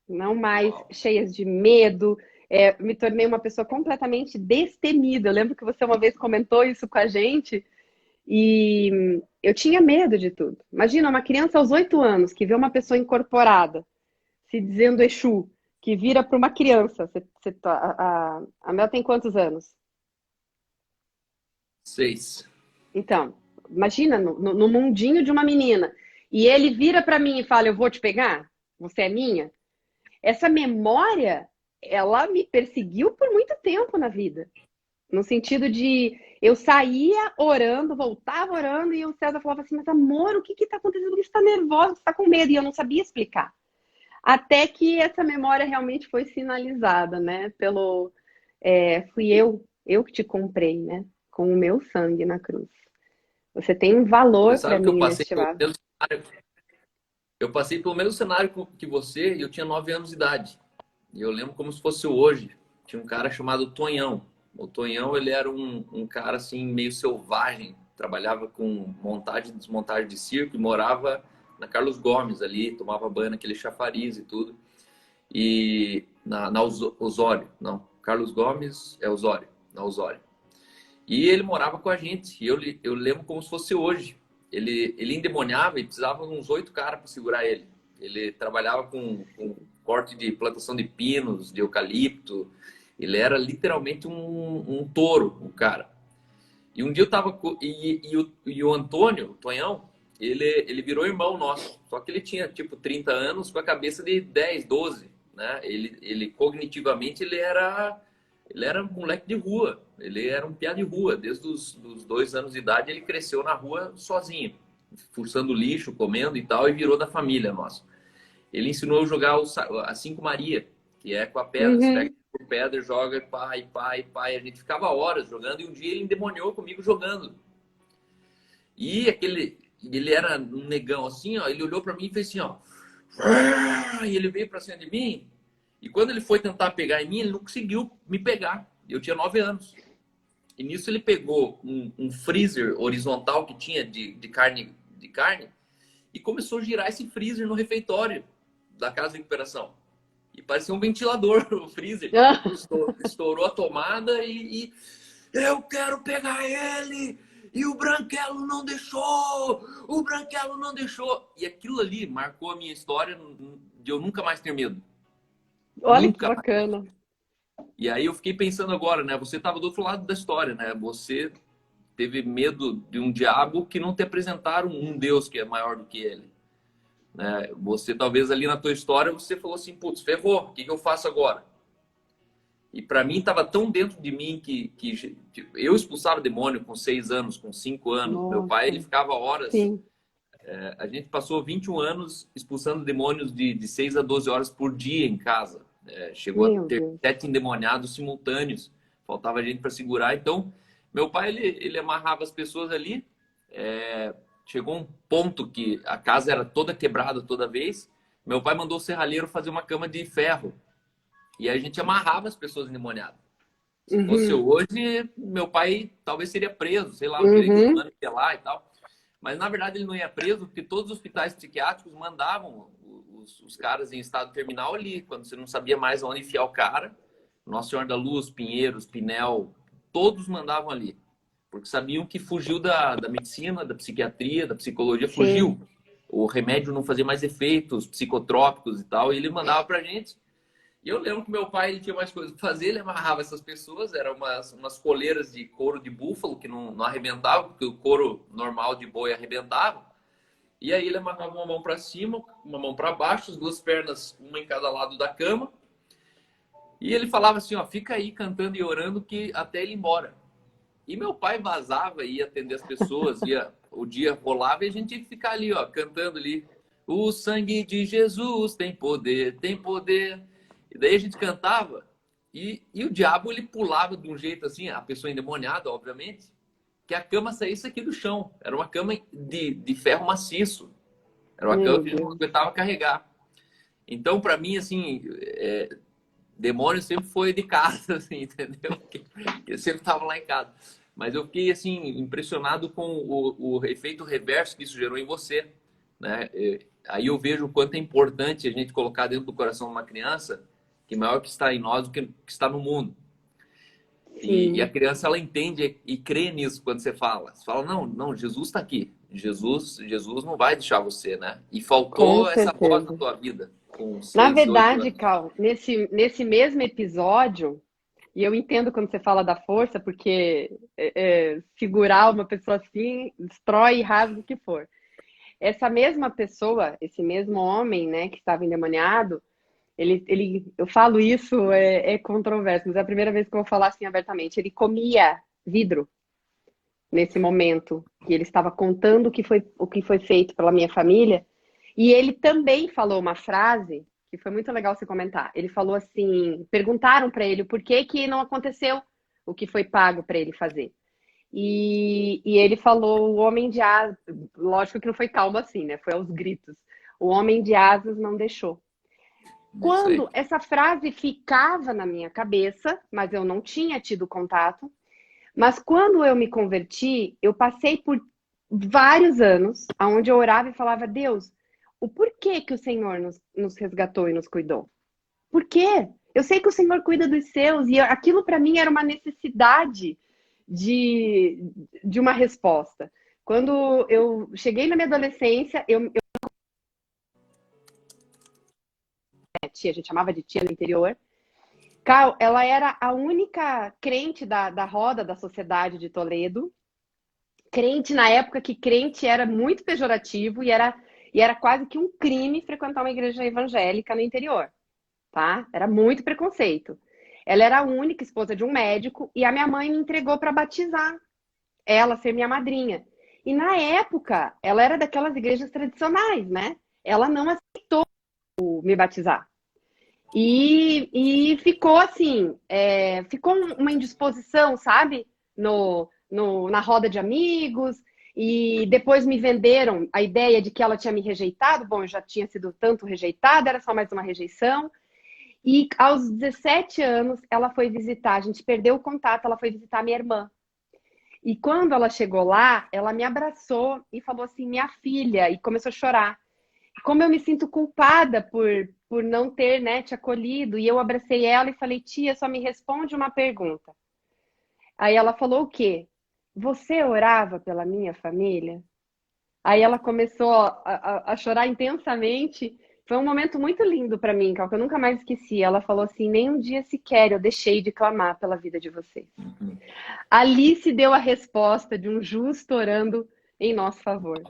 Não mais Uau. cheias de medo. Me tornei uma pessoa completamente destemida. Eu lembro que você uma vez comentou isso com a gente. E eu tinha medo de tudo. Imagina uma criança aos 8 anos que vê uma pessoa incorporada, se dizendo Exu, que vira para uma criança. A Mel tem quantos anos? 6. Então, imagina no mundinho de uma menina. E ele vira para mim e fala: Eu vou te pegar? Você é minha? Essa memória, ela me perseguiu por muito tempo na vida. No sentido de eu saía orando, voltava orando, e o César falava assim: Mas amor, o que está acontecendo? Por que você está nervosa? Você está com medo? E eu não sabia explicar. Até que essa memória realmente foi sinalizada, né? Fui eu que te comprei, né? Com o meu sangue na cruz. Você tem um Você valor para sabe que eu mim passei pelo inestimável. mesmo cenário. Eu passei pelo mesmo cenário que você e eu tinha 9 anos de idade. E eu lembro como se fosse hoje. Tinha um cara chamado Tonhão. O Tonhão, ele era um cara assim meio selvagem. Trabalhava com montagem e desmontagem de circo e morava na Carlos Gomes ali, tomava banho naquele chafariz e tudo. E na Osório, não, Carlos Gomes é Osório, na Osório. E ele morava com a gente. E eu lembro como se fosse hoje. Ele endemoniava e precisava de uns 8 caras para segurar ele. Ele trabalhava com corte de plantação de pinos, de eucalipto. Ele era literalmente um touro, o cara. E um dia eu tava. E o Antônio, o Tonhão, ele virou irmão nosso. Só que ele tinha tipo 30 anos com a cabeça de 10, 12. Né? Ele cognitivamente ele era um moleque de rua. Ele era um piá de rua. Desde os 2 anos de idade ele cresceu na rua sozinho, fuçando lixo, comendo e tal, e virou da família nossa. Ele ensinou eu a jogar a Cinco Maria, que é com a pedra. Você pega Uhum. por pedra, joga, pai, pai, pai. A gente ficava horas jogando e um dia ele endemoniou comigo jogando. E ele era um negão assim, ó. Ele olhou para mim e fez assim, ó. E ele veio para cima de mim. E quando ele foi tentar pegar em mim, ele não conseguiu me pegar. Eu tinha 9 anos. E nisso ele pegou um freezer horizontal que tinha de carne e começou a girar esse freezer no refeitório da casa de recuperação. E parecia um ventilador, o freezer. Estourou a tomada e eu quero pegar ele! E o Branquelo não deixou! O Branquelo não deixou! E aquilo ali marcou a minha história de eu nunca mais ter medo. Olha que Nunca mais. bacana. E aí eu fiquei pensando agora, né? Você estava do outro lado da história, né? Você teve medo de um diabo que não te apresentaram um Deus que é maior do que ele. Né? Você talvez ali na tua história você falou assim, putz, ferrou, o que eu faço agora? E para mim estava tão dentro de mim que eu expulsava demônio com 6 anos, com 5 anos. Meu pai ele Nossa, ficava horas sim. A gente passou 21 anos expulsando demônios de 6 a 12 horas por dia em casa. Chegou a Meu ter Deus. 7 endemoniados simultâneos. Faltava gente para segurar. Então, meu pai, ele amarrava as pessoas ali. Chegou um ponto que a casa era toda quebrada toda vez. Meu pai mandou o serralheiro fazer uma cama de ferro. E a gente amarrava as pessoas endemoniadas. Se fosse Uhum, hoje, meu pai talvez seria preso, sei lá, o que ele uhum, manda lá e tal. Mas na verdade ele não ia preso porque todos os hospitais psiquiátricos mandavam os caras em estado terminal ali, quando você não sabia mais onde enfiar o cara. Nossa Senhora da Luz, Pinheiros, Pinel, todos mandavam ali. Porque sabiam que fugiu da medicina, da psiquiatria, da psicologia, sim. fugiu. O remédio não fazia mais efeitos psicotrópicos e tal, e ele mandava pra gente. E eu lembro que meu pai ele tinha mais coisas para fazer, ele amarrava essas pessoas, eram umas coleiras de couro de búfalo que não arrebentavam, porque o couro normal de boi arrebentava. E aí ele amarrava uma mão para cima, uma mão para baixo, as duas pernas, uma em cada lado da cama. E ele falava assim, ó, fica aí cantando e orando que até ele ir embora. E meu pai vazava, ia atender as pessoas, o dia rolava e a gente tinha que ficar ali, ó, cantando ali. O sangue de Jesus tem poder, tem poder. E daí a gente cantava e o diabo ele pulava de um jeito assim, a pessoa endemoniada, obviamente, que a cama saísse aqui do chão. Era uma cama de ferro maciço. Era uma cama Meu que a gente não Deus. aguentava carregar. Então, para mim, assim, demônio sempre foi de casa, assim, entendeu? Porque eu sempre estava lá em casa. Mas eu fiquei, assim, impressionado com o efeito reverso que isso gerou em você, né? Aí eu vejo o quanto é importante a gente colocar dentro do coração de uma criança que maior que está em nós do que está no mundo. E a Sim, criança, ela entende e crê nisso quando você fala. Você fala, não, não, Jesus está aqui. Jesus não vai deixar você, né? E com faltou essa voz na certeza. tua vida com Na 6, 8 verdade, anos. Cal, nesse mesmo episódio, e eu entendo quando você fala da força, porque segurar uma pessoa assim destrói e rasga o que for. Essa mesma pessoa, esse mesmo homem, né, que estava endemoniado, eu falo isso, é controverso, mas é a primeira vez que eu vou falar assim abertamente. Ele comia vidro nesse momento que ele estava contando o que foi feito pela minha família. E ele também falou uma frase que foi muito legal você comentar. Ele falou assim, perguntaram para ele por que que não aconteceu o que foi pago para ele fazer. E ele falou, o homem de asas, lógico que não foi calmo assim, né? Foi aos gritos. O homem de asas não deixou. É isso aí. Quando essa frase ficava na minha cabeça, mas eu não tinha tido contato, mas quando eu me converti, eu passei por vários anos onde eu orava e falava, Deus, o porquê que o Senhor nos resgatou e nos cuidou? Por quê? Eu sei que o Senhor cuida dos seus, e aquilo para mim era uma necessidade de uma resposta. Quando eu cheguei na minha adolescência, tia, a gente chamava de tia no interior, Cal, ela era a única crente da roda da sociedade de Toledo, crente na época que crente era muito pejorativo e era quase que um crime frequentar uma igreja evangélica no interior, tá? Era muito preconceito. Ela era a única esposa de um médico e a minha mãe me entregou para batizar, ela ser minha madrinha. E na época, ela era daquelas igrejas tradicionais, né? Ela não aceitou me batizar. E ficou assim, ficou uma indisposição, sabe? Na roda de amigos. E depois me venderam a ideia de que ela tinha me rejeitado. Bom, eu já tinha sido tanto rejeitada, era só mais uma rejeição. E aos 17 anos, ela foi visitar, a gente perdeu o contato, ela foi visitar minha irmã. E quando ela chegou lá, ela me abraçou e falou assim, minha filha, e começou a chorar. Como eu me sinto culpada por não ter, né, te acolhido. E eu abracei ela e falei, tia, só me responde uma pergunta. Aí ela falou o quê? Você orava pela minha família? Aí ela começou a chorar intensamente. Foi um momento muito lindo para mim, que eu nunca mais esqueci. Ela falou assim: nem um dia sequer eu deixei de clamar pela vida de vocês. Uhum. Ali se deu a resposta de um justo orando em nosso favor.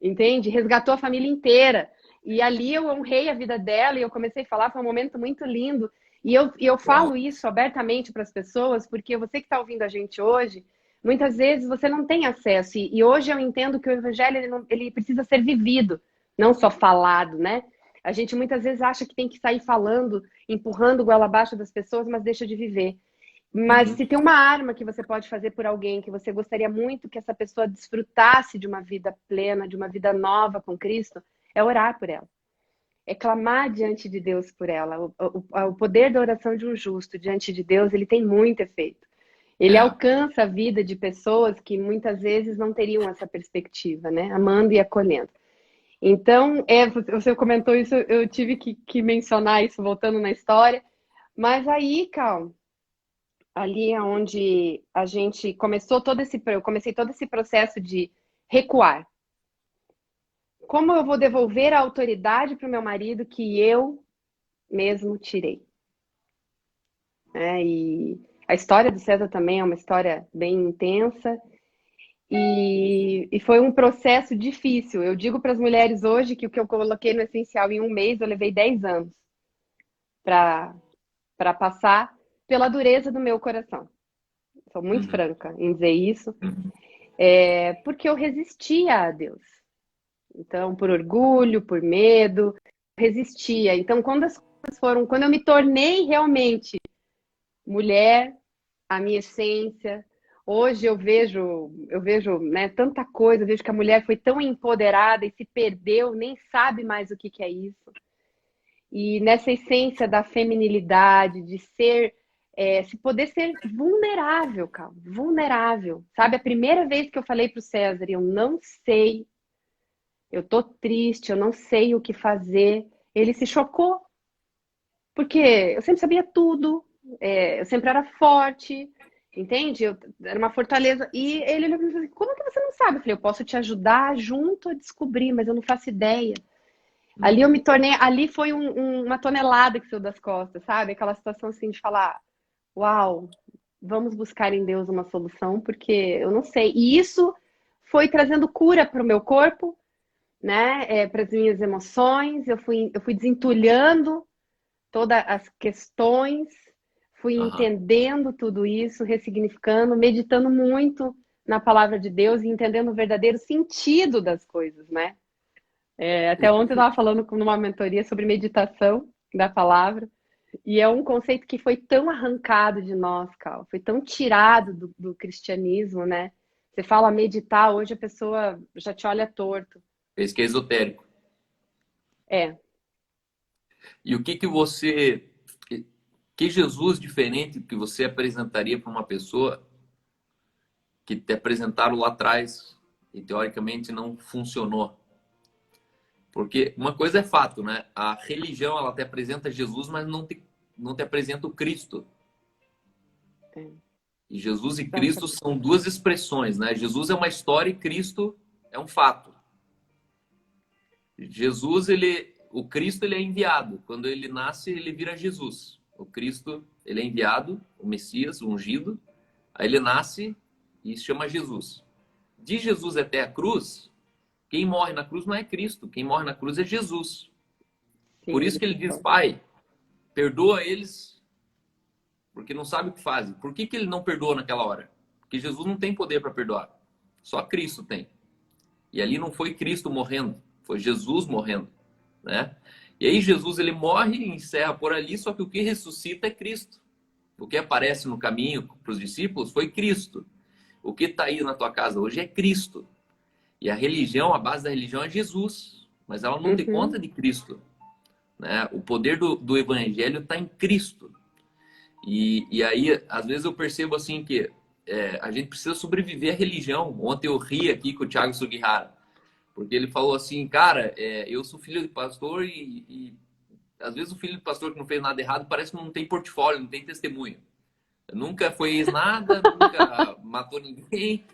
Entende? Resgatou a família inteira. E ali eu honrei a vida dela e eu comecei a falar, foi um momento muito lindo. E eu Uau. falo isso abertamente para as pessoas, porque você que está ouvindo a gente hoje, muitas vezes você não tem acesso. E hoje eu entendo que o evangelho ele precisa ser vivido, não só falado, né? A gente muitas vezes acha que tem que sair falando, empurrando goela abaixo das pessoas, mas deixa de viver. Mas Uhum. se tem uma arma que você pode fazer por alguém que você gostaria muito que essa pessoa desfrutasse de uma vida plena, de uma vida nova com Cristo, é orar por ela. É clamar diante de Deus por ela. O poder da oração de um justo diante de Deus, ele tem muito efeito. Ele É. alcança a vida de pessoas que muitas vezes não teriam essa perspectiva, né? Amando e acolhendo. Então, você comentou isso, eu tive que mencionar isso, voltando na história. Mas aí, Cal, ali é onde a gente começou eu comecei todo esse processo de recuar. Como eu vou devolver a autoridade para o meu marido que eu mesmo tirei? E a história do César também é uma história bem intensa e foi um processo difícil. Eu digo para as mulheres hoje que o que eu coloquei no essencial em um mês, eu levei 10 anos para passar pela dureza do meu coração. Sou muito Uhum. franca em dizer isso, Uhum. porque eu resistia a Deus. Então, por orgulho, por medo, resistia. Então, quando eu me tornei realmente mulher, a minha essência, hoje eu vejo, né, tanta coisa, eu vejo que a mulher foi tão empoderada e se perdeu, nem sabe mais o que é isso. E nessa essência da feminilidade, de ser, se poder ser vulnerável, cara, vulnerável. Sabe, a primeira vez que eu falei pro César, eu não sei, eu tô triste, eu não sei o que fazer, ele se chocou, porque eu sempre sabia tudo, eu sempre era forte, entende? Eu era uma fortaleza. E ele olhou pra mim e falou assim, como que você não sabe? Eu falei, eu posso te ajudar junto a descobrir, mas eu não faço ideia. Ali eu Uhum. me tornei, ali foi uma tonelada que saiu das costas, sabe? Aquela situação assim de falar, uau, vamos buscar em Deus uma solução, porque eu não sei. E isso foi trazendo cura para o meu corpo, né? Para as minhas emoções. Eu fui desentulhando todas as questões, fui Aham. entendendo tudo isso, ressignificando, meditando muito na palavra de Deus e entendendo o verdadeiro sentido das coisas, né? Até ontem eu estava falando numa mentoria sobre meditação da palavra, e é um conceito que foi tão arrancado de nós, Cal, foi tão tirado do cristianismo, né? Você fala meditar, hoje a pessoa já te olha torto. Fez que é esotérico. É, E o que que você, que Jesus diferente que você apresentaria para uma pessoa que te apresentaram lá atrás e teoricamente não funcionou? Porque uma coisa é fato, né? A religião ela te apresenta Jesus, mas não te apresenta o Cristo. é, E Jesus e Cristo exatamente. são duas expressões, né? Jesus é uma história e Cristo é um fato. Jesus, o Cristo, ele é enviado. Quando ele nasce, ele vira Jesus. O Cristo, ele é enviado, o Messias, o ungido. Aí ele nasce e se chama Jesus. De Jesus até a cruz, quem morre na cruz não é Cristo. Quem morre na cruz é Jesus. Por Sim, isso ele que ele diz, ficou. Pai, perdoa eles, porque não sabe o que fazem. Por que ele não perdoa naquela hora? Porque Jesus não tem poder para perdoar. Só Cristo tem. E ali não foi Cristo morrendo, foi Jesus morrendo, né? E aí Jesus ele morre e encerra por ali, só que o que ressuscita é Cristo. O que aparece no caminho para os discípulos foi Cristo. O que está aí na tua casa hoje é Cristo. E a religião, a base da religião é Jesus, mas ela não tem conta Uhum, de Cristo, né? O poder do evangelho está em Cristo. E aí, às vezes eu percebo assim que a gente precisa sobreviver à religião. Ontem eu ri aqui com o Thiago Sugihara, porque ele falou assim, cara, eu sou filho de pastor e às vezes o filho de pastor que não fez nada errado parece que não tem portfólio, não tem testemunho. Nunca fez nada, nunca matou ninguém.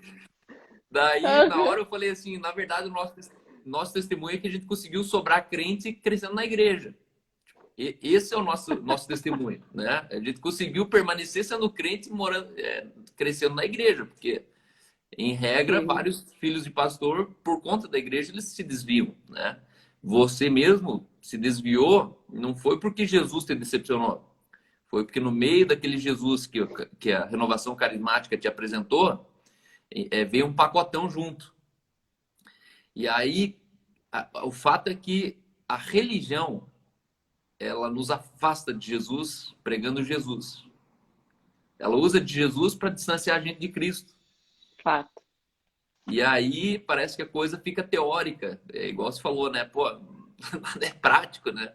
Daí, na uhum, hora eu falei assim, na verdade, o nosso testemunho é que a gente conseguiu sobrar crente crescendo na igreja. Esse é o nosso testemunho, né? A gente conseguiu permanecer sendo crente, morando, crescendo na igreja, porque em regra, sim, vários filhos de pastor, por conta da igreja, eles se desviam, né? Você mesmo se desviou, não foi porque Jesus te decepcionou. Foi porque no meio daquele Jesus que a renovação carismática te apresentou, Veio um pacotão junto. E aí, o fato é que a religião, ela nos afasta de Jesus, pregando Jesus. Ela usa de Jesus para distanciar a gente de Cristo. Fato. E aí parece que a coisa fica teórica. É igual você falou, né? Pô, nada é prático, né?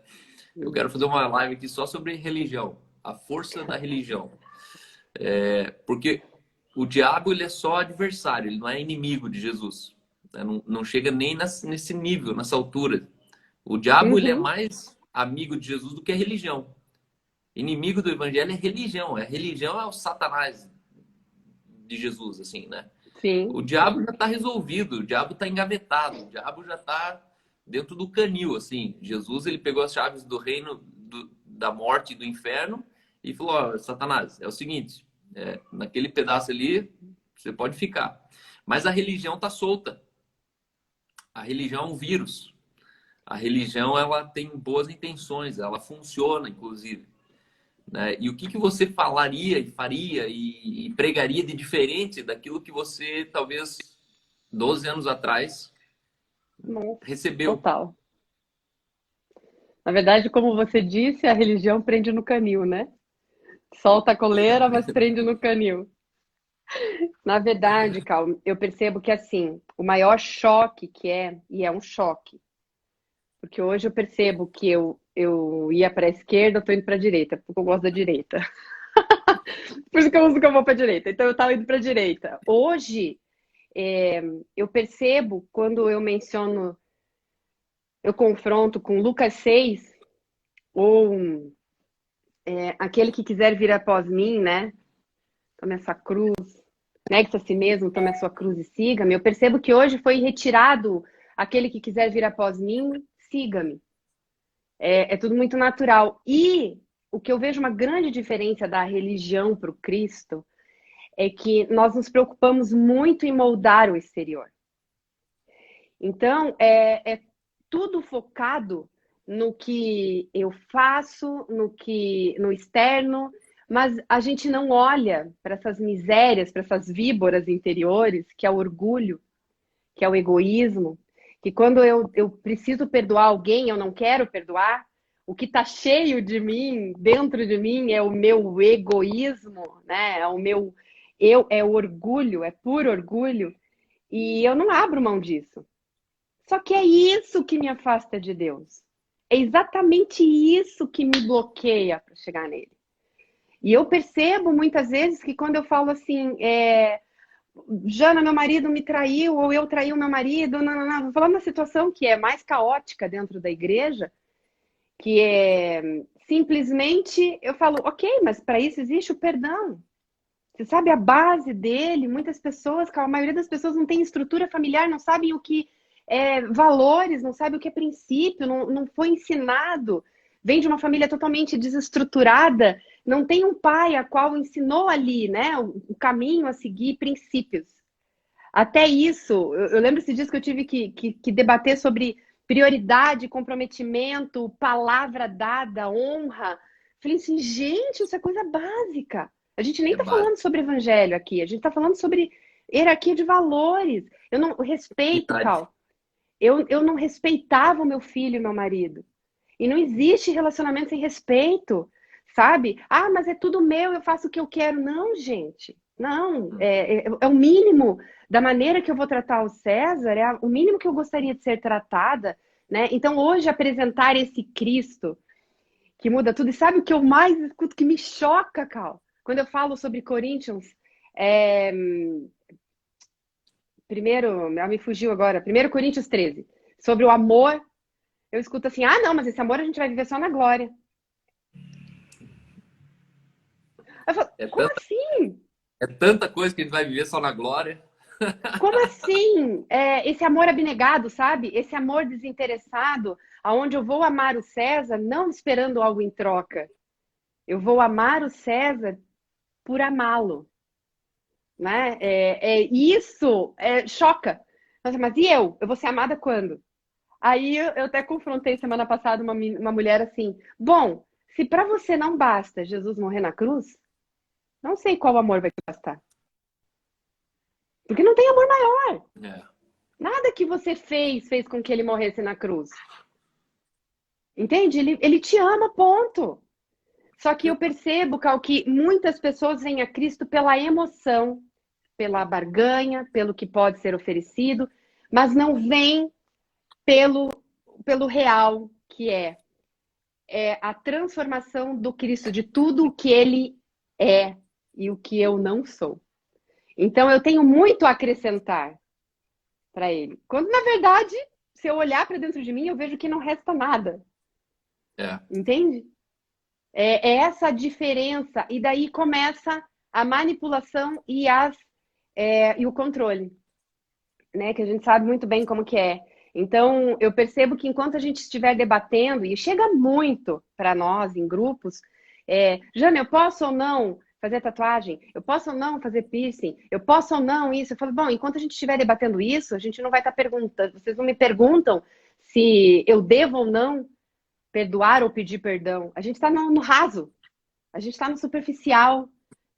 Eu quero fazer uma live aqui só sobre religião, a força da religião. Porque o diabo, ele é só adversário, ele não é inimigo de Jesus. Né? Não chega nem nesse nível, nessa altura. O diabo, ele é Uhum, mais amigo de Jesus do que a religião. Inimigo do evangelho é religião. Religião é o satanás de Jesus, assim, né? sim. O diabo já está resolvido, o diabo está engavetado, o diabo já está dentro do canil, assim. Jesus, ele pegou as chaves do reino da morte e do inferno e falou, ó, Satanás, é o seguinte, naquele pedaço ali, você pode ficar. Mas a religião está solta. A religião é um vírus. A religião, ela tem boas intenções, ela funciona, inclusive. Né? E o que você falaria e faria e pregaria de diferente daquilo que você, talvez, 12 anos atrás, Nossa, recebeu? total. Na verdade, como você disse, a religião prende no canil, né? Solta a coleira, mas prende no canil. Na verdade, Cal, eu percebo que assim, o maior choque e é um choque, porque hoje eu percebo que eu ia para a esquerda, eu tô indo para a direita, porque eu gosto da direita. Por isso que eu uso que eu vou para a direita. Então eu tava indo para a direita. Hoje, eu percebo quando eu menciono, eu confronto com Lucas 6, ou aquele que quiser vir após mim, né? Tome essa cruz, negue-se a si mesmo, tome a sua cruz e siga-me. Eu percebo que hoje foi retirado aquele que quiser vir após mim, siga-me. É tudo muito natural. E o que eu vejo uma grande diferença da religião para o Cristo é que nós nos preocupamos muito em moldar o exterior. Então, é tudo focado no que eu faço, no externo, mas a gente não olha para essas misérias, para essas víboras interiores, que é o orgulho, que é o egoísmo, que quando eu preciso perdoar alguém, eu não quero perdoar, o que está cheio de mim, dentro de mim, é o meu egoísmo, né? É o meu é o orgulho, é puro orgulho, e eu não abro mão disso. Só que é isso que me afasta de Deus. É exatamente isso que me bloqueia para chegar nele. E eu percebo muitas vezes que quando eu falo assim, Jana, meu marido me traiu, ou eu traí o meu marido, não. Vou falar uma situação que é mais caótica dentro da igreja, que é simplesmente eu falo, ok, mas para isso existe o perdão. Você sabe a base dele? Muitas pessoas, a maioria das pessoas não tem estrutura familiar, não sabem o que é valores, não sabe o que é princípio, não foi ensinado. Vem de uma família totalmente desestruturada, não tem um pai a qual ensinou ali, né, o caminho a seguir, princípios. Até isso, eu lembro esses dias que eu tive que debater sobre prioridade, comprometimento, palavra dada, honra. Falei assim, gente, isso é coisa básica. A gente nem É está base. falando sobre evangelho aqui, a gente está falando sobre hierarquia de valores. Eu não respeito, Verdade. Cal. Eu não respeitava o meu filho e meu marido. E não existe relacionamento sem respeito, sabe? Ah, mas é tudo meu, eu faço o que eu quero. Não, gente. Não, é o mínimo da maneira que eu vou tratar o César, o mínimo que eu gostaria de ser tratada, né? Então, hoje, apresentar esse Cristo que muda tudo. E sabe o que eu mais escuto que me choca, Cal? Quando eu falo sobre Corinthians, é, primeiro, me fugiu agora, primeiro Coríntios 13, sobre o amor, eu escuto assim, ah, não, mas esse amor a gente vai viver só na glória. Eu falo, É como tanta, assim? é tanta coisa que a gente vai viver só na glória. Como assim? Esse amor abnegado, sabe? Esse amor desinteressado, aonde eu vou amar o César não esperando algo em troca. Eu vou amar o César por amá-lo, né? Isso choca. Mas e eu? Eu vou ser amada quando? Aí eu até confrontei semana passada uma mulher assim: bom, se para você não basta Jesus morrer na cruz, não sei qual amor vai te bastar. Porque não tem amor maior. É. Nada que você fez com que ele morresse na cruz. Entende? Ele te ama, ponto. Só que eu percebo, Cal, que muitas pessoas vêm a Cristo pela emoção, pela barganha, pelo que pode ser oferecido, mas não vêm pelo real, que é a transformação do Cristo, de tudo o que ele é e o que eu não sou. Então eu tenho muito a acrescentar para ele. Quando, na verdade, se eu olhar para dentro de mim, eu vejo que não resta nada. É. Entende? É essa a diferença. E daí começa a manipulação e o controle, né? Que a gente sabe muito bem como que é. Então, eu percebo que enquanto a gente estiver debatendo, e chega muito para nós em grupos, Jana, eu posso ou não fazer tatuagem? Eu posso ou não fazer piercing? Eu posso ou não isso? Eu falo, bom, enquanto a gente estiver debatendo isso, a gente não vai estar perguntando. Vocês não me perguntam se eu devo ou não perdoar ou pedir perdão. A gente está no raso, a gente está no superficial,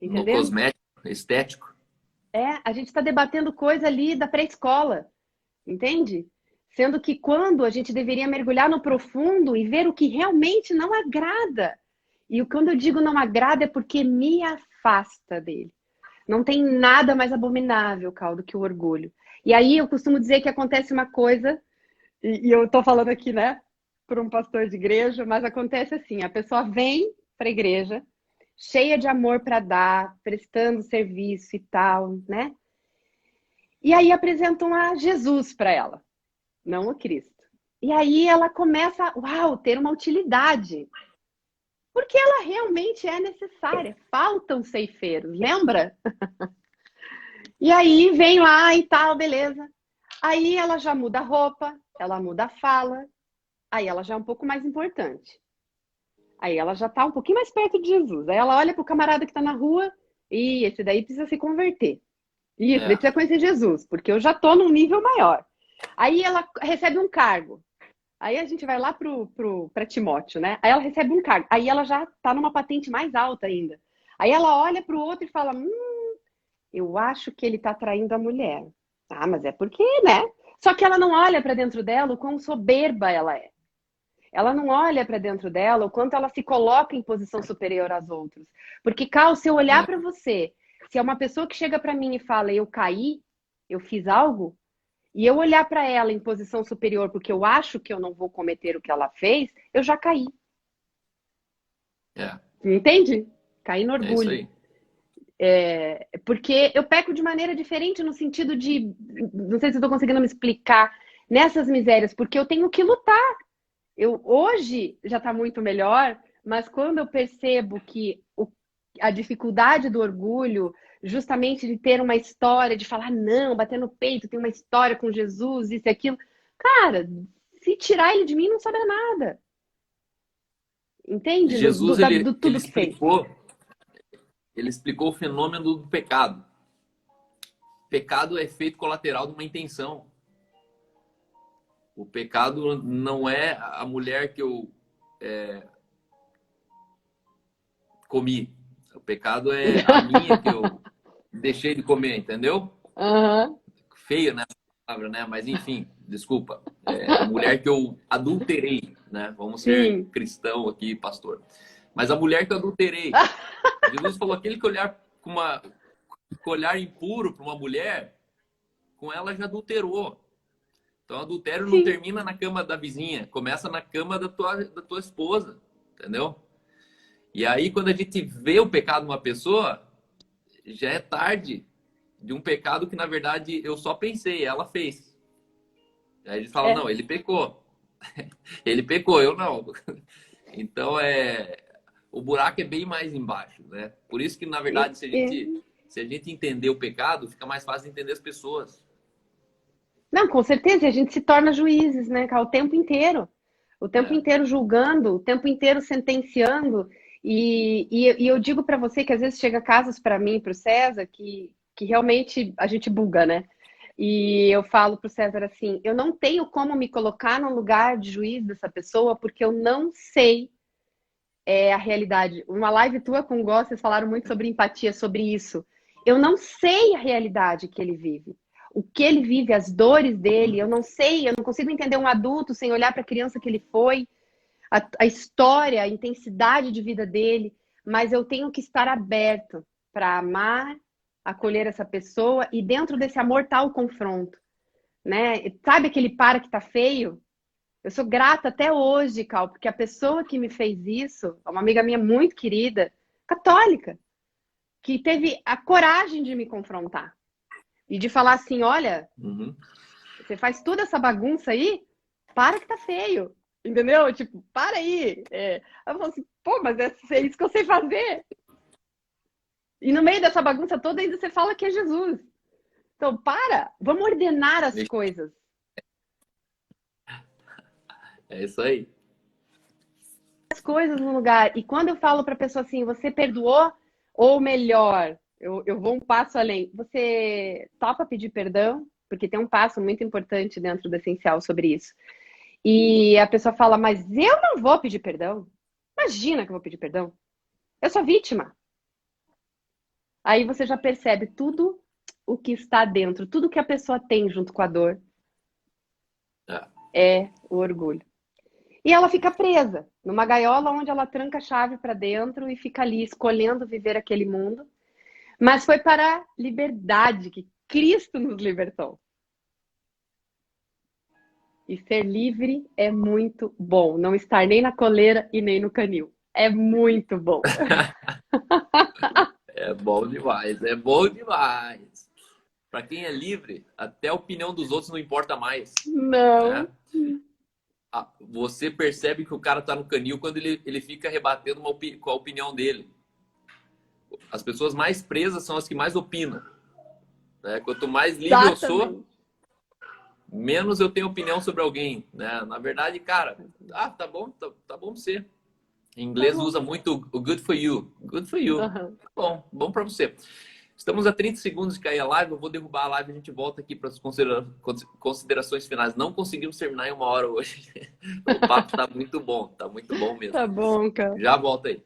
No entendeu? cosmético, estético. A gente está debatendo coisa ali da pré-escola, entende? Sendo que quando a gente deveria mergulhar no profundo e ver o que realmente não agrada. E quando eu digo não agrada é porque me afasta dele. Não tem nada mais abominável, Cal, do que o orgulho. E aí eu costumo dizer que acontece uma coisa, e eu tô falando aqui, né, por um pastor de igreja, mas acontece assim, a pessoa vem para a igreja, cheia de amor para dar, prestando serviço e tal, né? E aí apresentam a Jesus para ela, não o Cristo. E aí ela começa, uau, ter uma utilidade. Porque ela realmente é necessária. Faltam ceifeiros, lembra? E aí vem lá e tal, beleza. Aí ela já muda a roupa, ela muda a fala, aí ela já é um pouco mais importante. Aí ela já tá um pouquinho mais perto de Jesus. Aí ela olha pro camarada que tá na rua, e esse daí precisa se converter. E esse daí É. precisa conhecer Jesus, porque eu já tô num nível maior. Aí ela recebe um cargo. Aí a gente vai lá para Timóteo, né? Aí ela recebe um cargo. Aí ela já tá numa patente mais alta ainda. Aí ela olha pro outro e fala: eu acho que ele tá traindo a mulher. Ah, mas é porque, né? Só que ela não olha para dentro dela o quão soberba ela é. Ela não olha para dentro dela o quanto ela se coloca em posição superior às outras. Porque, Cal, se eu olhar É. para você, se é uma pessoa que chega para mim e fala: eu caí, eu fiz algo, e eu olhar para ela em posição superior porque eu acho que eu não vou cometer o que ela fez, eu já caí. É. Entende? Caí no É isso orgulho. aí. Porque eu peco de maneira diferente no sentido de. Não sei se eu estou conseguindo me explicar nessas misérias, porque eu tenho que lutar. Hoje já está muito melhor, mas quando eu percebo que a dificuldade do orgulho, justamente de ter uma história, de falar, não, bater no peito, tem uma história com Jesus, isso e aquilo. Cara, se tirar ele de mim, não sobra nada. Entende? Jesus, Do tudo que fez. ele explicou o fenômeno do pecado. Pecado é efeito colateral de uma intenção. O pecado não é a mulher que eu comi. O pecado é a minha que eu deixei de comer, entendeu? Aham. Feio nessa palavra, né? Mas enfim, desculpa. A mulher que eu adulterei, né? Vamos ser Sim. cristão aqui, pastor. Mas a mulher que eu adulterei. Jesus falou: aquele que olhar com olhar impuro para uma mulher, com ela já adulterou. Então, adultério não Sim. termina na cama da vizinha, começa na cama da tua esposa, entendeu? E aí, quando a gente vê o pecado numa pessoa, já é tarde de um pecado que, na verdade, eu só pensei, ela fez. Aí eles falam: É. não, ele pecou. Ele pecou, eu não. Então, o buraco é bem mais embaixo, né? Por isso que, na E- verdade, e- se a gente entender o pecado, fica mais fácil de entender as pessoas. Não, com certeza, e a gente se torna juízes, né, cara, o tempo inteiro. O tempo É, inteiro julgando, o tempo inteiro sentenciando. E eu digo para você que às vezes chega casos para mim, para o César, que realmente a gente buga, né? E eu falo para o César assim: eu não tenho como me colocar no lugar de juiz dessa pessoa, porque eu não sei a realidade. Uma live tua com o Gó, vocês falaram muito sobre empatia, sobre isso. eu não sei a realidade que ele vive. O que ele vive, as dores dele, eu não sei, eu não consigo entender um adulto sem olhar para a criança que ele foi, a história, a intensidade de vida dele, mas eu tenho que estar aberto para amar, acolher essa pessoa e dentro desse amor tá o confronto, né? Sabe aquele para que tá feio? Eu sou grata até hoje, Cal, porque a pessoa que me fez isso, uma amiga minha muito querida, católica, que teve a coragem de me confrontar e de falar assim, olha, você faz toda essa bagunça aí, para que tá feio. Entendeu? Tipo, para aí. Eu falo assim, pô, mas é isso que eu sei fazer. E no meio dessa bagunça toda ainda você fala que é Jesus. Então, vamos ordenar as coisas. É isso aí. As coisas no lugar. E quando eu falo para a pessoa assim, você perdoou? Ou melhor, eu vou um passo além. Você topa pedir perdão? Porque tem um passo muito importante dentro do essencial sobre isso. E a pessoa fala, mas eu não vou pedir perdão. Imagina que eu vou pedir perdão. Eu sou vítima. Aí você já percebe tudo o que está dentro, tudo que a pessoa tem junto com a dor é o orgulho. E ela fica presa numa gaiola onde ela tranca a chave para dentro e fica ali escolhendo viver aquele mundo. Mas foi para a liberdade que Cristo nos libertou. E ser livre é muito bom. Não estar nem na coleira e nem no canil. É muito bom. É bom demais, é bom demais. Para quem é livre, até a opinião dos outros não importa mais. Não. Né? Você percebe que o cara tá no canil quando ele fica rebatendo com a opinião dele. As pessoas mais presas são as que mais opinam. Né? Quanto mais livre eu sou, menos eu tenho opinião sobre alguém. Né? Na verdade, cara, tá bom pra você. Em inglês usa muito o good for you. Good for you. Tá bom pra você. Estamos a 30 segundos de cair a live. Eu vou derrubar a live e a gente volta aqui para as considerações finais. Não conseguimos terminar em 1 hora hoje. O papo tá muito bom mesmo. Tá bom, cara. Já volto aí.